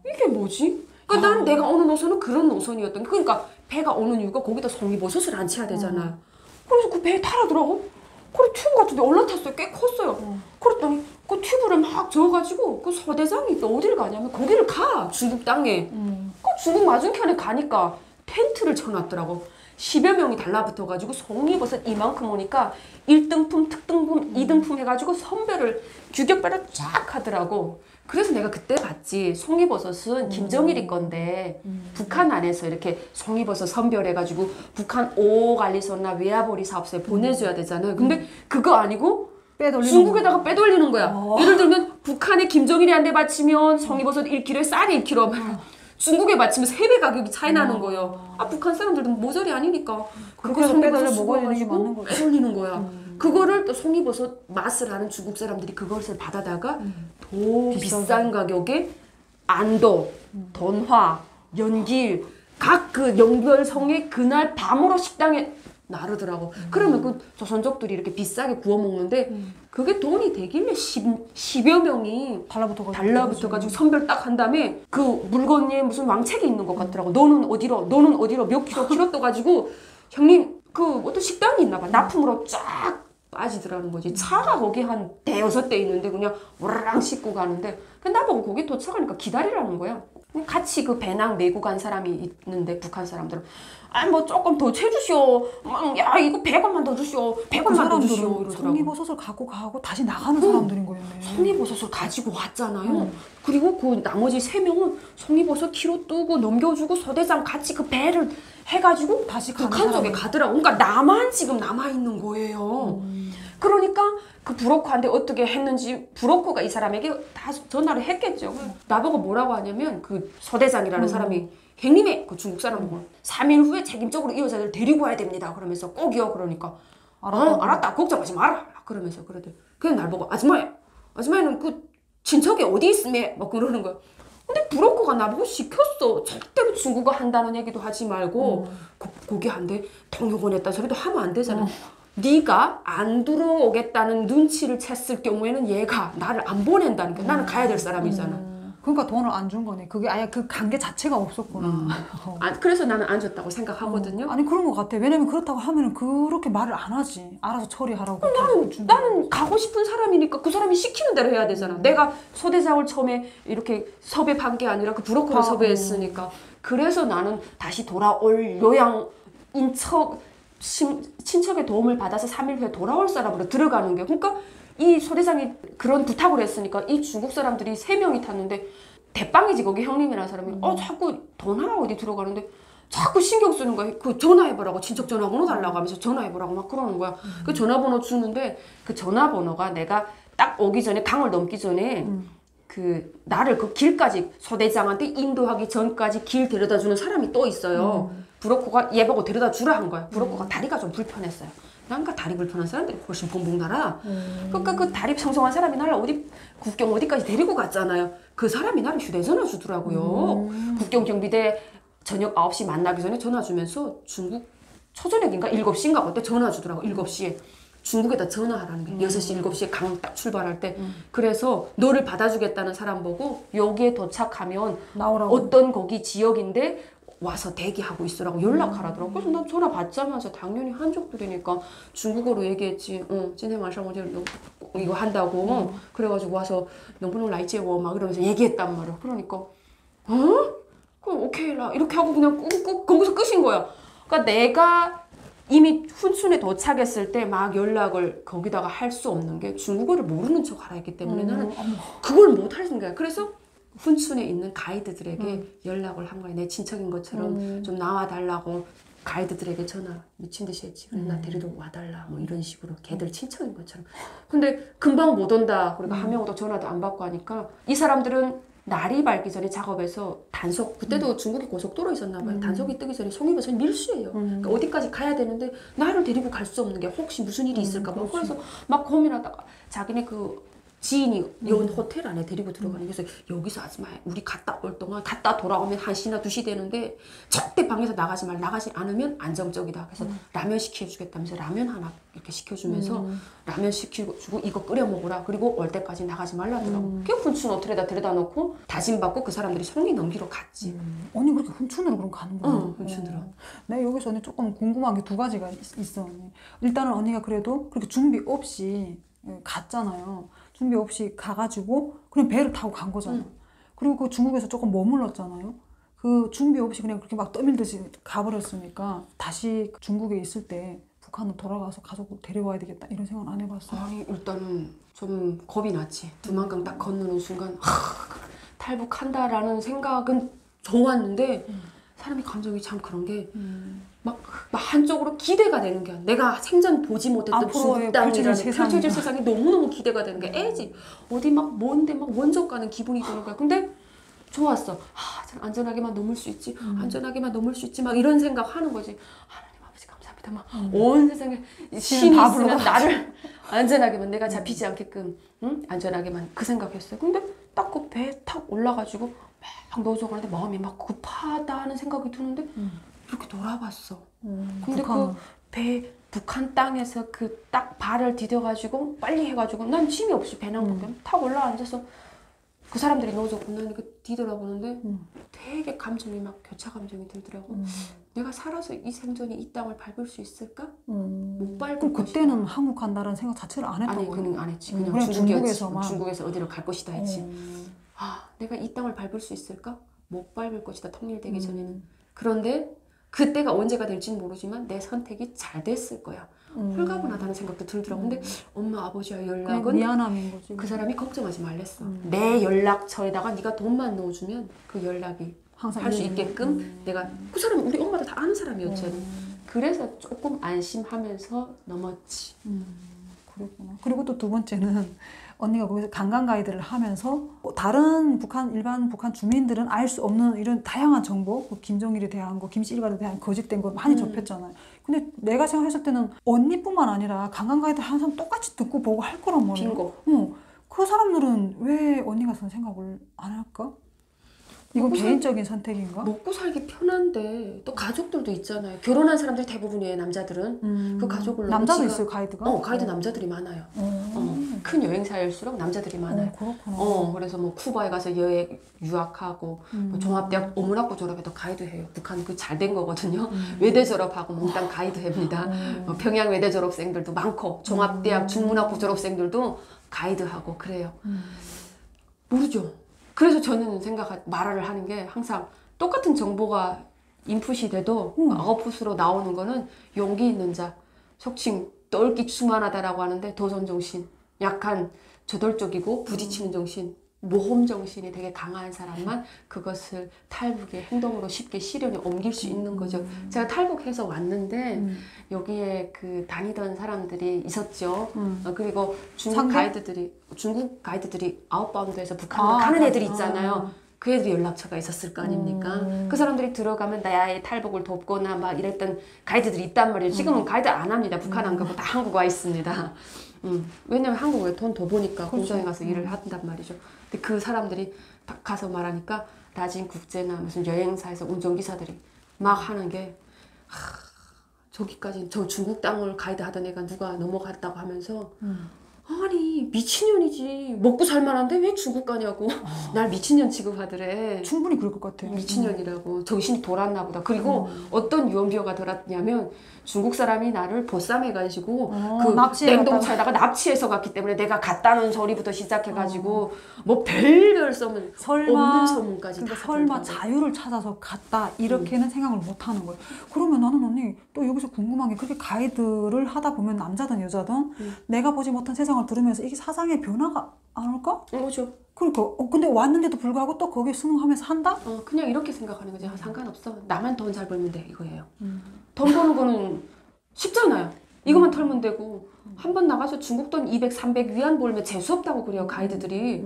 이게 뭐지? 그러니까 나는 내가 오는 노선은 그런 노선이었던 게 그러니까 배가 오는 이유가 거기다 송이버섯을 안 쳐야 되잖아. 그래서 그 배에 타라더라고. 그래 튜브 같은데 올라탔어요. 꽤 컸어요. 그랬더니 그 튜브를 막 저어가지고 그 서대장이 또 어디를 가냐면 거기를 가 중국 땅에. 그 중국 맞은편에 가니까 텐트를 쳐놨더라고. 10여 명이 달라붙어가지고 송이버섯 이만큼 오니까 1등품, 특등품, 2등품 해가지고 선별을 규격별로 쫙 하더라고. 그래서 내가 그때 봤지. 송이버섯은 김정일이 건데 북한 안에서 이렇게 송이버섯 선별해가지고 북한 오관리소나 외화보리 사업소에 보내줘야 되잖아요. 근데 그거 아니고 중국에다가 빼돌리는 거야. 예를 들면 북한에 김정일이 한 대 바치면 송이버섯 1kg에 쌀이 1kg. 중국에 맞추면 3배 가격이 차이 나는 거예요. 아 북한 사람들은 모자리 아니니까 그렇게 송이버섯 먹어야 되는 게 맞는 거야. 빼돌리는 거야. 그거를 또 송이버섯 맛을 아는 중국 사람들이 그것을 받아다가 더 비싼 가격에 안도, 돈화, 연길 각 그 연결성에 그날 밤으로 식당에 나르더라고. 그러면 그 조선족들이 이렇게 비싸게 구워 먹는데 그게 돈이 되길래 10여 명이 달라붙어가지고 선별 딱 한 다음에 그 물건에 무슨 왕책이 있는 것 같더라고. 너는 어디로 몇 킬로 떠가지고 형님 그 어떤 식당이 있나 봐. 납품으로 쫙 빠지더라는 거지. 차가 거기 한 대여섯 대 있는데 그냥 우라랑 싣고 가는데 나보고 거기 도착하니까 기다리라는 거야. 같이 그 배낭 메고 간 사람이 있는데 북한 사람들은 아니 뭐 조금 더 채주시오. 야 이거 100원만 더 주시오. 100원만 더 주시오. 이러더라고. 송이버섯을 갖고 가고 다시 나가는 사람들인 거였네. 송이버섯을 가지고 왔잖아요. 그리고 그 나머지 3명은 송이버섯 키로 뜨고 넘겨주고 소대장 같이 그 배를 해가지고 다시 북한 쪽에 가더라고. 그러니까 나만 지금 남아있는 거예요. 그러니까 그 브로커한테 어떻게 했는지 브로커가 이 사람에게 다 전화를 했겠죠. 나보고 뭐라고 하냐면 그 서대장이라는 사람이 형님의 그 중국 사람 보고 3일 후에 책임적으로 이 여자들 데리고 와야 됩니다. 그러면서 꼭이요. 그러니까 알았다. 걱정하지 마라. 그러면서 그러더니 그냥 날 보고 아줌마는 그 친척이 어디 있으며 막 그러는 거야. 근데 브로커가 나보고 시켰어. 절대로 중국어 한다는 얘기도 하지 말고 거기 안 돼. 통역원했다 소리도 하면 안 되잖아. 네가 안 들어오겠다는 눈치를 챘을 경우에는 얘가 나를 안 보낸다니까. 나는 가야 될 사람이잖아. 그러니까 돈을 안 준 거네. 그게 아예 그 관계 자체가 없었구나. 그래서 나는 안 줬다고 생각하거든요. 아니 그런 것 같아. 왜냐면 그렇다고 하면은 그렇게 말을 안 하지. 알아서 처리하라고. 나는 가고 싶은 사람이니까 그 사람이 시키는 대로 해야 되잖아. 내가 소대장을 처음에 이렇게 섭외한 게 아니라 그 브로커를 섭외했으니까. 그래서 나는 다시 돌아올 요양인 친척의 도움을 받아서 3일 후에 돌아올 사람으로 들어가는 게. 그러니까 이 소대장이 그런 부탁을 했으니까 이 중국 사람들이 3명이 탔는데 대빵이지 거기 형님이라는 사람이 자꾸 전화가 어디 들어가는데 자꾸 신경 쓰는 거야. 그 전화해보라고 친척 전화번호 달라고 하면서 전화해보라고 막 그러는 거야. 그 전화번호 주는데 그 전화번호가 내가 딱 오기 전에 강을 넘기 전에 그 나를 그 길까지 소대장한테 인도하기 전까지 길 데려다 주는 사람이 또 있어요. 브로커가 얘 보고 데려다 주라 한 거야. 브로커가 다리가 좀 불편했어요. 난가 다리 불편한 사람들이 훨씬 봉봉 날아. 그러니까 그 다리 평성한 사람이 나를 어디 국경 어디까지 데리고 갔잖아요. 그 사람이 나를 휴대전화 주더라고요. 국경 경비대 저녁 9시 만나기 전에 전화 주면서 중국 초저녁인가 7시인가 그때 전화 주더라고. 7시에 중국에다 전화하라는 게 6시 7시에 강 딱 출발할 때. 그래서 너를 받아주겠다는 사람 보고 여기에 도착하면 나오라고. 어떤 거기 지역인데 와서 대기하고 있으라고 연락하라더라고. 그래서 난 전화 받자마자 당연히 한족들이니까 중국어로 얘기했지. 찐해 마셔 이거 한다고. 그래가지고 와서 명분을 라이제워 막 이러면서 얘기했단 말이야. 그러니까 그럼 오케이라 이렇게 하고 그냥 거기서 끝인 거야. 그러니까 내가 이미 훈순에 도착했을 때 막 연락을 거기다가 할 수 없는 게 중국어를 모르는 척 하라 했기 때문에 나는 그걸 못 하는 거야. 그래서 훈순에 있는 가이드들에게 연락을 한 거야. 내 친척인 것처럼 좀 나와달라고 가이드들에게 전화 미친 듯이 했지. 나 데리러 와달라 뭐 이런 식으로 걔들 친척인 것처럼. 근데 금방 못 온다. 그러니까 한 명도 전화도 안 받고 하니까 이 사람들은 날이 밝기 전에 작업해서 단속, 그때도 중국에 고속도로 있었나 봐요. 단속이 뜨기 전에 송이버섯 밀수예요. 그러니까 어디까지 가야 되는데 나를 데리고 갈 수 없는 게 혹시 무슨 일이 있을까 봐. 그래서 막 고민하다가 자기네 그 지인이 연 호텔 안에 데리고 들어가는 게 그래서 여기서 아줌마 우리 갔다 올 동안 갔다 돌아오면 1시나 2시 되는데 절대 방에서 나가지 말. 나가지 않으면 안정적이다. 그래서 라면 시켜주겠다면서 라면 하나 이렇게 시켜주면서 라면 시켜주고 이거 끓여 먹으라. 그리고 올 때까지 나가지 말라더라고. 그 훈춘 호텔에다 데려다 놓고 다짐받고 그 사람들이 송이 넘기러 갔지. 언니 그렇게 훈춘으로 그럼 가는 거야? 훈춘으로. 내 여기서 언니 조금 궁금한 게 2가지가 있어. 언니. 일단은 언니가 그래도 그렇게 준비 없이 갔잖아요. 준비 없이 가가지고 그냥 배를 타고 간 거잖아. 그리고 그 중국에서 조금 머물렀잖아요. 그 준비 없이 그냥 그렇게 막 떠밀듯이 가버렸으니까 다시 중국에 있을 때 북한으로 돌아가서 가족을 데려와야 되겠다 이런 생각 안 해봤어요? 아니 일단은 좀 겁이 났지. 두만강 딱 건너는 순간 탈북한다라는 생각은 좋았는데 사람이 감정이 참 그런 게 막 한쪽으로 기대가 되는 게 내가 생전 보지 못했던 중국 땅이라는 펼쳐질 세상이 너무너무 기대가 되는 게 애지. 어디 막 먼데 막 원적 가는 기분이 드는 거야. 근데 좋았어. 참 안전하게만 넘을 수 있지. 안전하게만 넘을 수 있지. 막 이런 생각 하는 거지. 하나님 아버지 감사합니다. 막 온 세상에 신이 있으면 나를 안전하게만 내가 잡히지 않게끔 안전하게만 그 생각했어요. 근데 딱 그 배에 탁 올라가지고 막 노조가는데 마음이 막 급하다는 생각이 드는데 이렇게 돌아봤어. 근데 그 배 북한 땅에서 그 딱 발을 디뎌가지고 빨리 해가지고 난 짐이 없이 배낭복에 탁 올라앉아서 그 사람들이 노조 군나니까 뒤돌아보는데 되게 감정이 막 교차 감정이 들더라고. 내가 살아서 이 생전에 이 땅을 밟을 수 있을까? 못 밟을 그럼 것이다. 그때는 한국 간다는 생각 자체를 안 했던 거예요? 아니 그는 안 했지. 그냥 그냥 중국에서만. 중국에서 어디로 갈 것이다 했지. 내가 이 땅을 밟을 수 있을까? 못 밟을 것이다. 통일되기 전에는. 그런데 그때가 언제가 될지는 모르지만 내 선택이 잘 됐을 거야. 홀가분하다는 생각도 들더라고. 근데 엄마 아버지와 연락은 미안함인 거지. 그 사람이 걱정하지 말랬어. 내 연락처에다가 네가 돈만 넣어주면 그 연락이 항상 할 수 있게끔 내가 그 사람 우리 엄마도 다 아는 사람이었잖아. 그래서 조금 안심하면서 넘었지. 그렇구나. 그리고 또 2번째는 언니가 거기서 관광 가이드를 하면서 다른 일반 북한 주민들은 알 수 없는 이런 다양한 정보, 김정일에 대한 거, 김씨 일가에 대한 거짓된 거 많이 접했잖아요. 근데 내가 생각했을 때는 언니뿐만 아니라 관광 가이드 하는 사람 똑같이 듣고 보고 할 거란 말이에요. 빙고. 그 사람들은 왜 언니 같은 생각을 안 할까? 이건 개인적인 선택인가? 먹고 살기 편한데 또 가족들도 있잖아요. 결혼한 사람들이 대부분이에요. 남자들은 그 가족을 남자도 있어요 가이드가? 가이드 남자들이 많아요. 큰 여행사일수록 남자들이 많아요. 그렇구나. 그래서 뭐 쿠바에 가서 유학하고 뭐 종합대학 어문학부 졸업해도 가이드 해요. 북한 그 잘 된 거거든요. 외대 졸업하고 몽땅 가이드 합니다. 평양 외대 졸업생들도 많고 종합대학 중문학부 졸업생들도 가이드하고 그래요. 모르죠. 그래서 저는 말을 하는 게 항상 똑같은 정보가 인풋이 돼도 아웃풋으로 나오는 거는 용기 있는 자, 속칭 똘끼 추만하다라고 하는데 도전 정신, 약간 저돌적이고 부딪히는 정신, 모험 정신이 되게 강한 사람만 그것을 탈북의 행동으로 쉽게 실현에 옮길 수 있는 거죠. 제가 탈북해서 왔는데 여기에 그 다니던 사람들이 있었죠. 그리고 중국 가이드들이 아웃바운드에서 북한으로 가는 애들이 있잖아요. 그 애들이 연락처가 있었을 거 아닙니까? 그 사람들이 들어가면 나의 탈북을 돕거나 막 이랬던 가이드들이 있단 말이에요. 지금은 가이드 안 합니다. 북한 안 가고 다 한국 와 있습니다. 왜냐면 한국에 돈 더 버니까 공장에 가서 일을 한단 말이죠. 근데 그 사람들이 가서 말하니까 라진 국제나 무슨 여행사에서 운전기사들이 막 하는 게 저기까지 저 중국 땅을 가이드 하던 애가 누가 넘어갔다고 하면서 아니 미친년이지 먹고 살만한데 왜 중국 가냐고 날 미친년 취급하더래. 충분히 그럴 것 같아요. 미친년이라고 정신이 돌았나 보다. 그리고 어떤 유언비어가 돌았냐면 중국 사람이 나를 보쌈해가지고 그 냉동차에다가 납치해서 갔기 때문에 내가 갔다는 소리부터 시작해가지고 뭐 별별 소문 없는 소문까지 다 설마 자유를 찾아서 갔다 이렇게는 생각을 못 하는 거예요. 그러면 나는 언니 또 여기서 궁금한 게 그렇게 가이드를 하다 보면 남자든 여자든 내가 보지 못한 세상을 들으면서 이게 사상의 변화가 안 올까? 그렇죠. 그러니까 근데 왔는데도 불구하고 또 거기에 순응하면서 한다? 그냥 이렇게 생각하는 거지. 상관없어. 나만 돈 잘 벌면 돼 이거예요. 돈 버는 거는 쉽잖아요. 이것만 털면 되고 한 번 나가서 중국 돈 200, 300 위안 벌면 재수없다고 그래요. 가이드들이.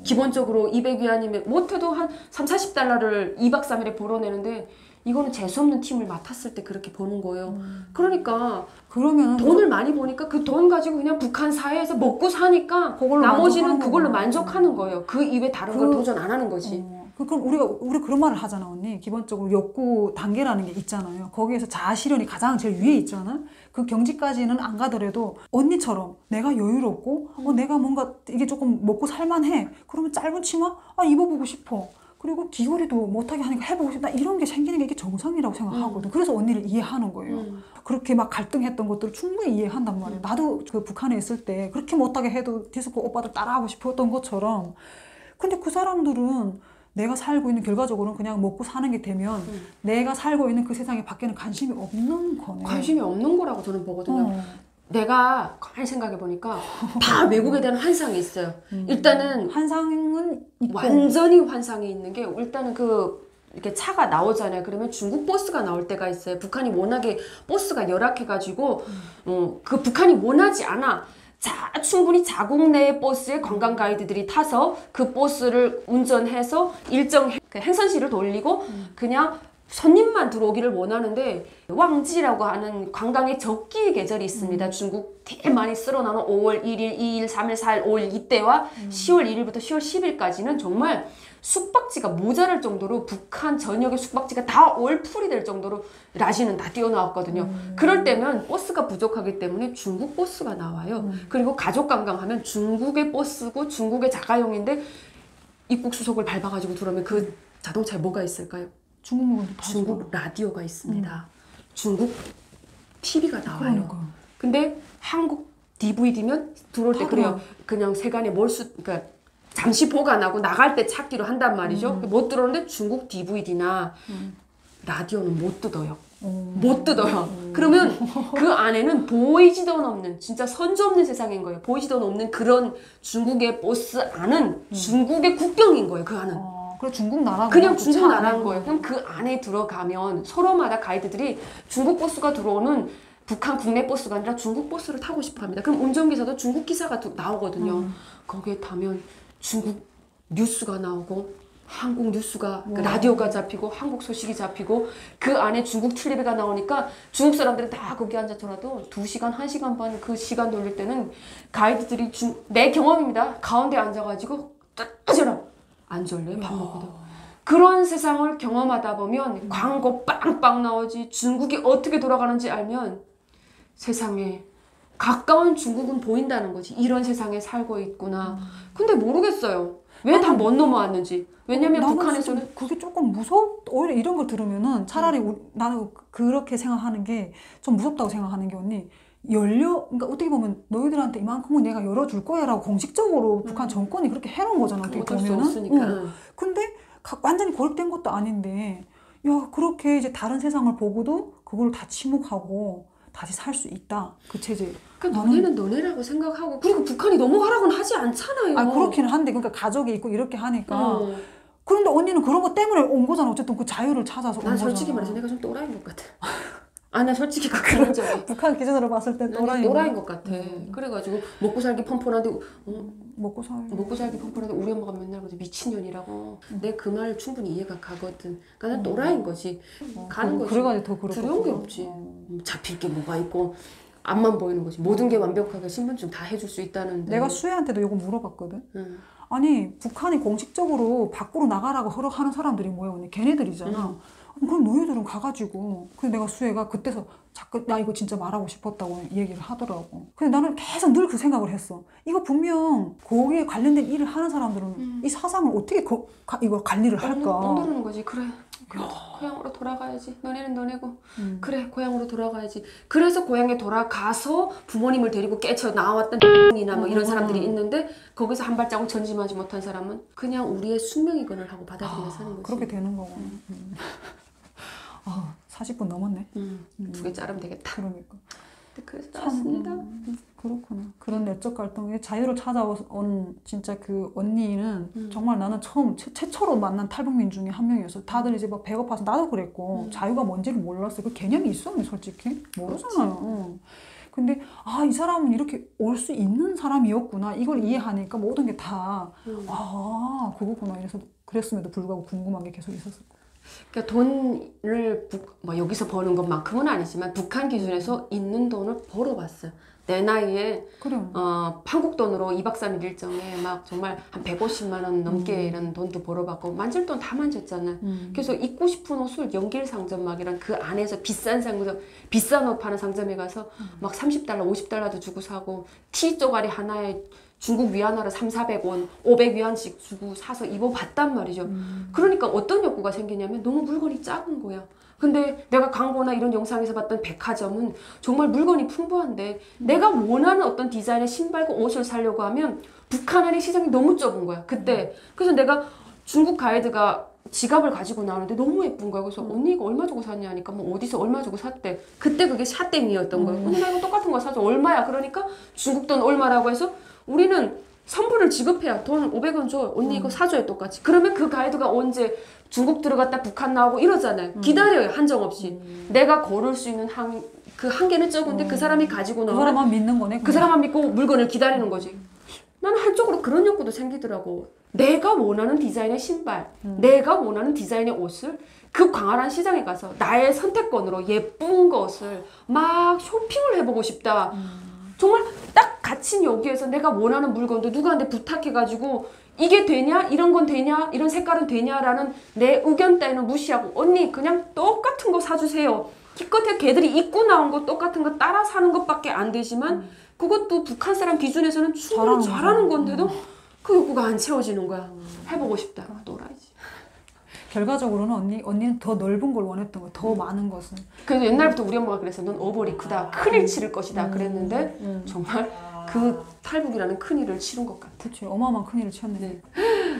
기본적으로 200 위안이면 못해도 한 3, 40달러를 2박 3일에 벌어내는데 이거는 재수없는 팀을 맡았을 때 그렇게 버는 거예요. 그러니까 그러면 돈을 많이 버니까 그 돈 가지고 그냥 북한 사회에서 먹고 사니까 나머지는 그걸로 만족하는 거예요. 그 이외 다른 걸 도전 안 하는 거지. 그럼 우리 그런 말을 하잖아, 언니. 기본적으로 욕구 단계라는 게 있잖아요. 거기에서 자아 실현이 가장 제일 위에 있잖아. 그 경지까지는 안 가더라도 언니처럼 내가 여유롭고 내가 뭔가 이게 조금 먹고 살만해. 그러면 짧은 치마 입어보고 싶어. 그리고 귀걸이도 못하게 하니까 해보고 싶다. 이런 게 생기는 게 이게 정상이라고 생각하거든. 그래서 언니를 이해하는 거예요. 그렇게 막 갈등했던 것들을 충분히 이해한단 말이에요. 나도 그 북한에 있을 때 그렇게 못하게 해도 디스코 오빠들 따라하고 싶었던 것처럼. 근데 그 사람들은 내가 살고 있는 결과적으로는 그냥 먹고 사는 게 되면 내가 살고 있는 그 세상에 밖에는 관심이 없는 거네. 관심이 없는 거라고 저는 보거든요. 내가 가만히 생각해 보니까 다 외국에 대한 환상이 있어요. 일단은 환상은 있고. 완전히 환상이 있는 게 일단은 이렇게 차가 나오잖아요. 그러면 중국 버스가 나올 때가 있어요. 북한이 워낙에 버스가 열악해가지고 그 북한이 원하지 않아. 충분히 자국 내 버스에 관광 가이드들이 타서 그 버스를 운전해서 일정 행선시를 돌리고 그냥 손님만 들어오기를 원하는데 왕지라고 하는 관광의 적기 계절이 있습니다. 중국 되게 많이 쓸어나는 5월 1일, 2일, 3일, 4일, 5일 이때와 10월 1일부터 10월 10일까지는 정말 숙박지가 모자랄 정도로 북한 전역의 숙박지가 다 올풀이 될 정도로 라지는 다 뛰어나왔거든요. 그럴 때면 버스가 부족하기 때문에 중국 버스가 나와요. 그리고 가족 관광하면 중국의 버스고 중국의 자가용인데 입국 수속을 밟아가지고 들어오면 그 자동차에 뭐가 있을까요? 중국 라디오가 있습니다. 중국 TV가 나와요. 그러니까. 근데 한국 DVD면 들어올 때 그래요. 그냥 세간에 그러니까 잠시 보관하고 나갈 때 찾기로 한단 말이죠. 못 들어오는데 중국 DVD나 라디오는 못 뜯어요. 못 뜯어요. 그러면 그 안에는 보이지도 없는 진짜 선조 없는 세상인 거예요. 보이지도 없는 그런 중국의 버스 안은 중국의 국경인 거예요. 그 안은. 그래 중국 나라 그냥 중국 나라인 거예요. 그럼 그 안에 들어가면 서로마다 가이드들이 중국 버스가 들어오는 북한 국내 버스가 아니라 중국 버스를 타고 싶어 합니다. 그럼 운전기사도 중국 기사가 나오거든요. 거기에 타면 중국 뉴스가 나오고 한국 뉴스가 그 라디오가 잡히고 한국 소식이 잡히고 그 안에 중국 텔레비가 나오니까 중국 사람들은 다 거기 앉아서라도 2시간, 1시간 반 그 시간 돌릴 때는 가이드들이 내 경험입니다. 가운데 앉아가지고 뜨지라 안 졸려요. 밥 먹고도. 그런 세상을 경험하다 보면 광고 빵빵 나오지 중국이 어떻게 돌아가는지 알면 세상에 가까운 중국은 보인다는 거지. 이런 세상에 살고 있구나. 근데 모르겠어요. 왜 다 못 넘어왔는지. 왜냐면 나는 북한에서는 진짜 그게 조금 오히려 이런 걸 들으면은 차라리 나는 그렇게 생각하는 게 좀 무섭다고 생각하는 게 언니 그러니까 어떻게 보면 너희들한테 이만큼은 내가 열어줄 거야라고 공식적으로 북한 정권이 그렇게 해놓은 거잖아. 어떻게 어쩔 수 보면은. 없으니까. 근데 완전히 고립된 것도 아닌데 야 그렇게 이제 다른 세상을 보고도 그걸 다 침묵하고 다시 살 수 있다 그 체제. 그러니까 너네는 너네라고 생각하고 그리고 북한이 넘어가라고는 하지 않잖아요. 아 그렇기는 한데 그러니까 가족이 있고 이렇게 하니까. 어. 그런데 언니는 그런 거 때문에 온 거잖아. 어쨌든 그 자유를 찾아서 온 난 거잖아. 솔직히 말해서 내가 좀 또라이인 것 같아. 아, 나 솔직히 그런 적이 북한 기준으로 봤을 때 또라이인 것 같아. 그래가지고 먹고 살기 펑펑한데 먹고 살기 펑펑한데 우리 엄마가 맨날 그러지 미친년이라고. 내 그 말 충분히 이해가 가거든. 그러니까 난 또라이인 거지. 가는 거지. 그래가지고 더 그렇고 두려운 게 없지. 잡힐 게 뭐가 있고 앞만 보이는 거지. 모든 게 완벽하게 신분증 다 해줄 수 있다는데. 내가 수혜한테도 이거 물어봤거든. 응. 아니 북한이 공식적으로 밖으로 나가라고 허락하는 사람들이 뭐야 언니? 걔네들이잖아. 그럼 너희들은 가가지고. 근데 내가 수혜가 그때서 자꾸 나 이거 진짜 말하고 싶었다고 얘기를 하더라고. 근데 나는 계속 늘 그 생각을 했어. 이거 분명 거기에 관련된 일을 하는 사람들은 이 사상을 어떻게 이걸 관리를 할까? 떠드는 거지. 그래. 고향으로 돌아가야지. 너네는 너네고. 그래, 고향으로 돌아가야지. 그래서 고향에 돌아가서 부모님을 데리고 깨쳐 나왔던 이나 뭐 이런 사람들이 있는데 거기서 한 발자국 전진하지 못한 사람은 그냥 우리의 숙명이건을 하고 받아들여 사는 거지. 그렇게 되는 거고. 40분 넘었네. 2개 자르면 되겠다. 그러니까. 그래서 나왔습니다. 그렇구나. 그런 내적 갈등에 자유를 찾아온 진짜 그 언니는 정말 나는 처음 최초로 만난 탈북민 중에 한 명이었어. 다들 이제 막 배고파서 나도 그랬고 자유가 뭔지를 몰랐어. 그 개념이 있어, 언니 솔직히 모르잖아요. 근데 이 사람은 이렇게 올 수 있는 사람이었구나. 이걸 이해하니까 모든 게 다 그거구나. 이래서 그랬음에도 불구하고 궁금한 게 계속 있었을 거야. 그러니까 돈을 여기서 버는 것만큼은 아니지만 북한 기준에서 있는 돈을 벌어봤어요. 내 나이에 그래. 한국 돈으로 2박 3일 일정에 막 정말 한 150만 원 넘게 이런 돈도 벌어봤고 만질 돈 다 만졌잖아. 그래서 입고 싶은 옷을 연길 상점 막 이런 그 안에서 비싼 상점, 비싼 옷 파는 상점에 가서 막 30달러, 50달러도 주고 사고 티 쪼가리 하나에 중국 위안화로 300~400원, 500위안씩 주고 사서 입어봤단 말이죠. 그러니까 어떤 욕구가 생기냐면 너무 물건이 작은 거야. 근데 내가 광고나 이런 영상에서 봤던 백화점은 정말 물건이 풍부한데 내가 원하는 어떤 디자인의 신발과 옷을 사려고 하면 북한 안의 시장이 너무 좁은 거야. 그때. 그래서 내가 중국 가이드가 지갑을 가지고 나오는데 너무 예쁜 거야. 그래서 언니 이거 얼마 주고 샀냐 하니까 뭐 어디서 얼마 주고 샀대. 그때 그게 샤땡이었던 거야. 언니 나 이거 똑같은 거 사줘. 얼마야? 그러니까 중국 돈 얼마라고 해서 우리는 선불을 지급해야 돈 500원 줘. 언니 이거 사줘요 똑같이. 그러면 그 가이드가 언제 중국 들어갔다 북한 나오고 이러잖아요. 기다려요 한정없이. 내가 고를 수 있는 그 한계는 적은데 그 사람이 가지고 나오면 그 사람만 믿는 거네. 그 사람만 믿고 물건을 기다리는 거지. 나는 한쪽으로 그런 욕구도 생기더라고. 내가 원하는 디자인의 신발, 내가 원하는 디자인의 옷을 그 광활한 시장에 가서 나의 선택권으로 예쁜 것을 막 쇼핑을 해보고 싶다. 정말 딱 갇힌 여기에서 내가 원하는 물건도 누구한테 부탁해가지고 이게 되냐? 이런 건 되냐? 이런 색깔은 되냐라는 내 의견 따위는 무시하고 언니 그냥 똑같은 거 사주세요. 기껏해 걔들이 입고 나온 거 똑같은 거 따라 사는 것밖에 안 되지만 그것도 북한 사람 기준에서는 충분히 잘하는 건데도 그 욕구가 안 채워지는 거야. 해보고 싶다. 또라이지. 결과적으로는 언니는 더 넓은 걸 원했던 거야. 더 많은 것을. 그래서 옛날부터 우리 엄마가 그랬어. 넌 어벌이 크다. 큰일 치를 것이다. 그랬는데 정말 그 탈북이라는 큰일을 치른 것 같아. 그치. 어마어마한 큰일을 치렀네. 네.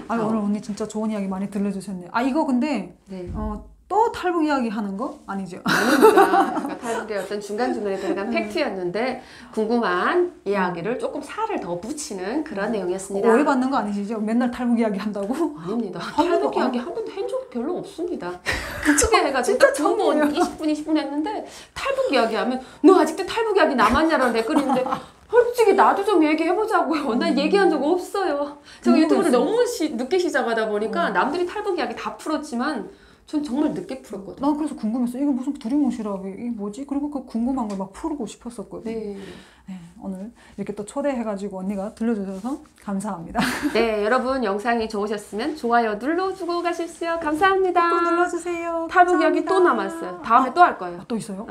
오늘 언니 진짜 좋은 이야기 많이 들려주셨네. 이거 근데 네. 또 탈북 이야기 하는 거 아니죠? 아닙니다. 그러니까 탈북의 어떤 중간중간에 들어간 팩트였는데 궁금한 이야기를 조금 살을 더 붙이는 그런 내용이었습니다. 오해받는 거 아니시죠? 맨날 탈북 이야기 한다고? 아닙니다. 탈북 이야기 한 번도 한 적 별로 없습니다. 크게 해가지고 진짜 딱 20분 20분 했는데 탈북 이야기 하면 너 아직도 탈북 이야기 남았냐라는 댓글인데 솔직히 나도 좀 얘기해보자고요. 난 얘기한 적 없어요. 제가 유튜브를 너무 늦게 시작하다 보니까 남들이 탈북 이야기 다 풀었지만 전 정말 늦게 풀었거든요. 난 그래서 궁금했어. 이게 무슨 두리뭉실하게 이게 뭐지? 그리고 그 궁금한 걸 막 풀고 싶었었거든. 네. 네, 오늘 이렇게 또 초대해가지고 언니가 들려주셔서 감사합니다. 네, 여러분 영상이 좋으셨으면 좋아요 눌러주고 가십시오. 감사합니다. 꼭 눌러주세요. 탈북 이야기 또 남았어요. 다음에 또 할 거예요. 또 있어요?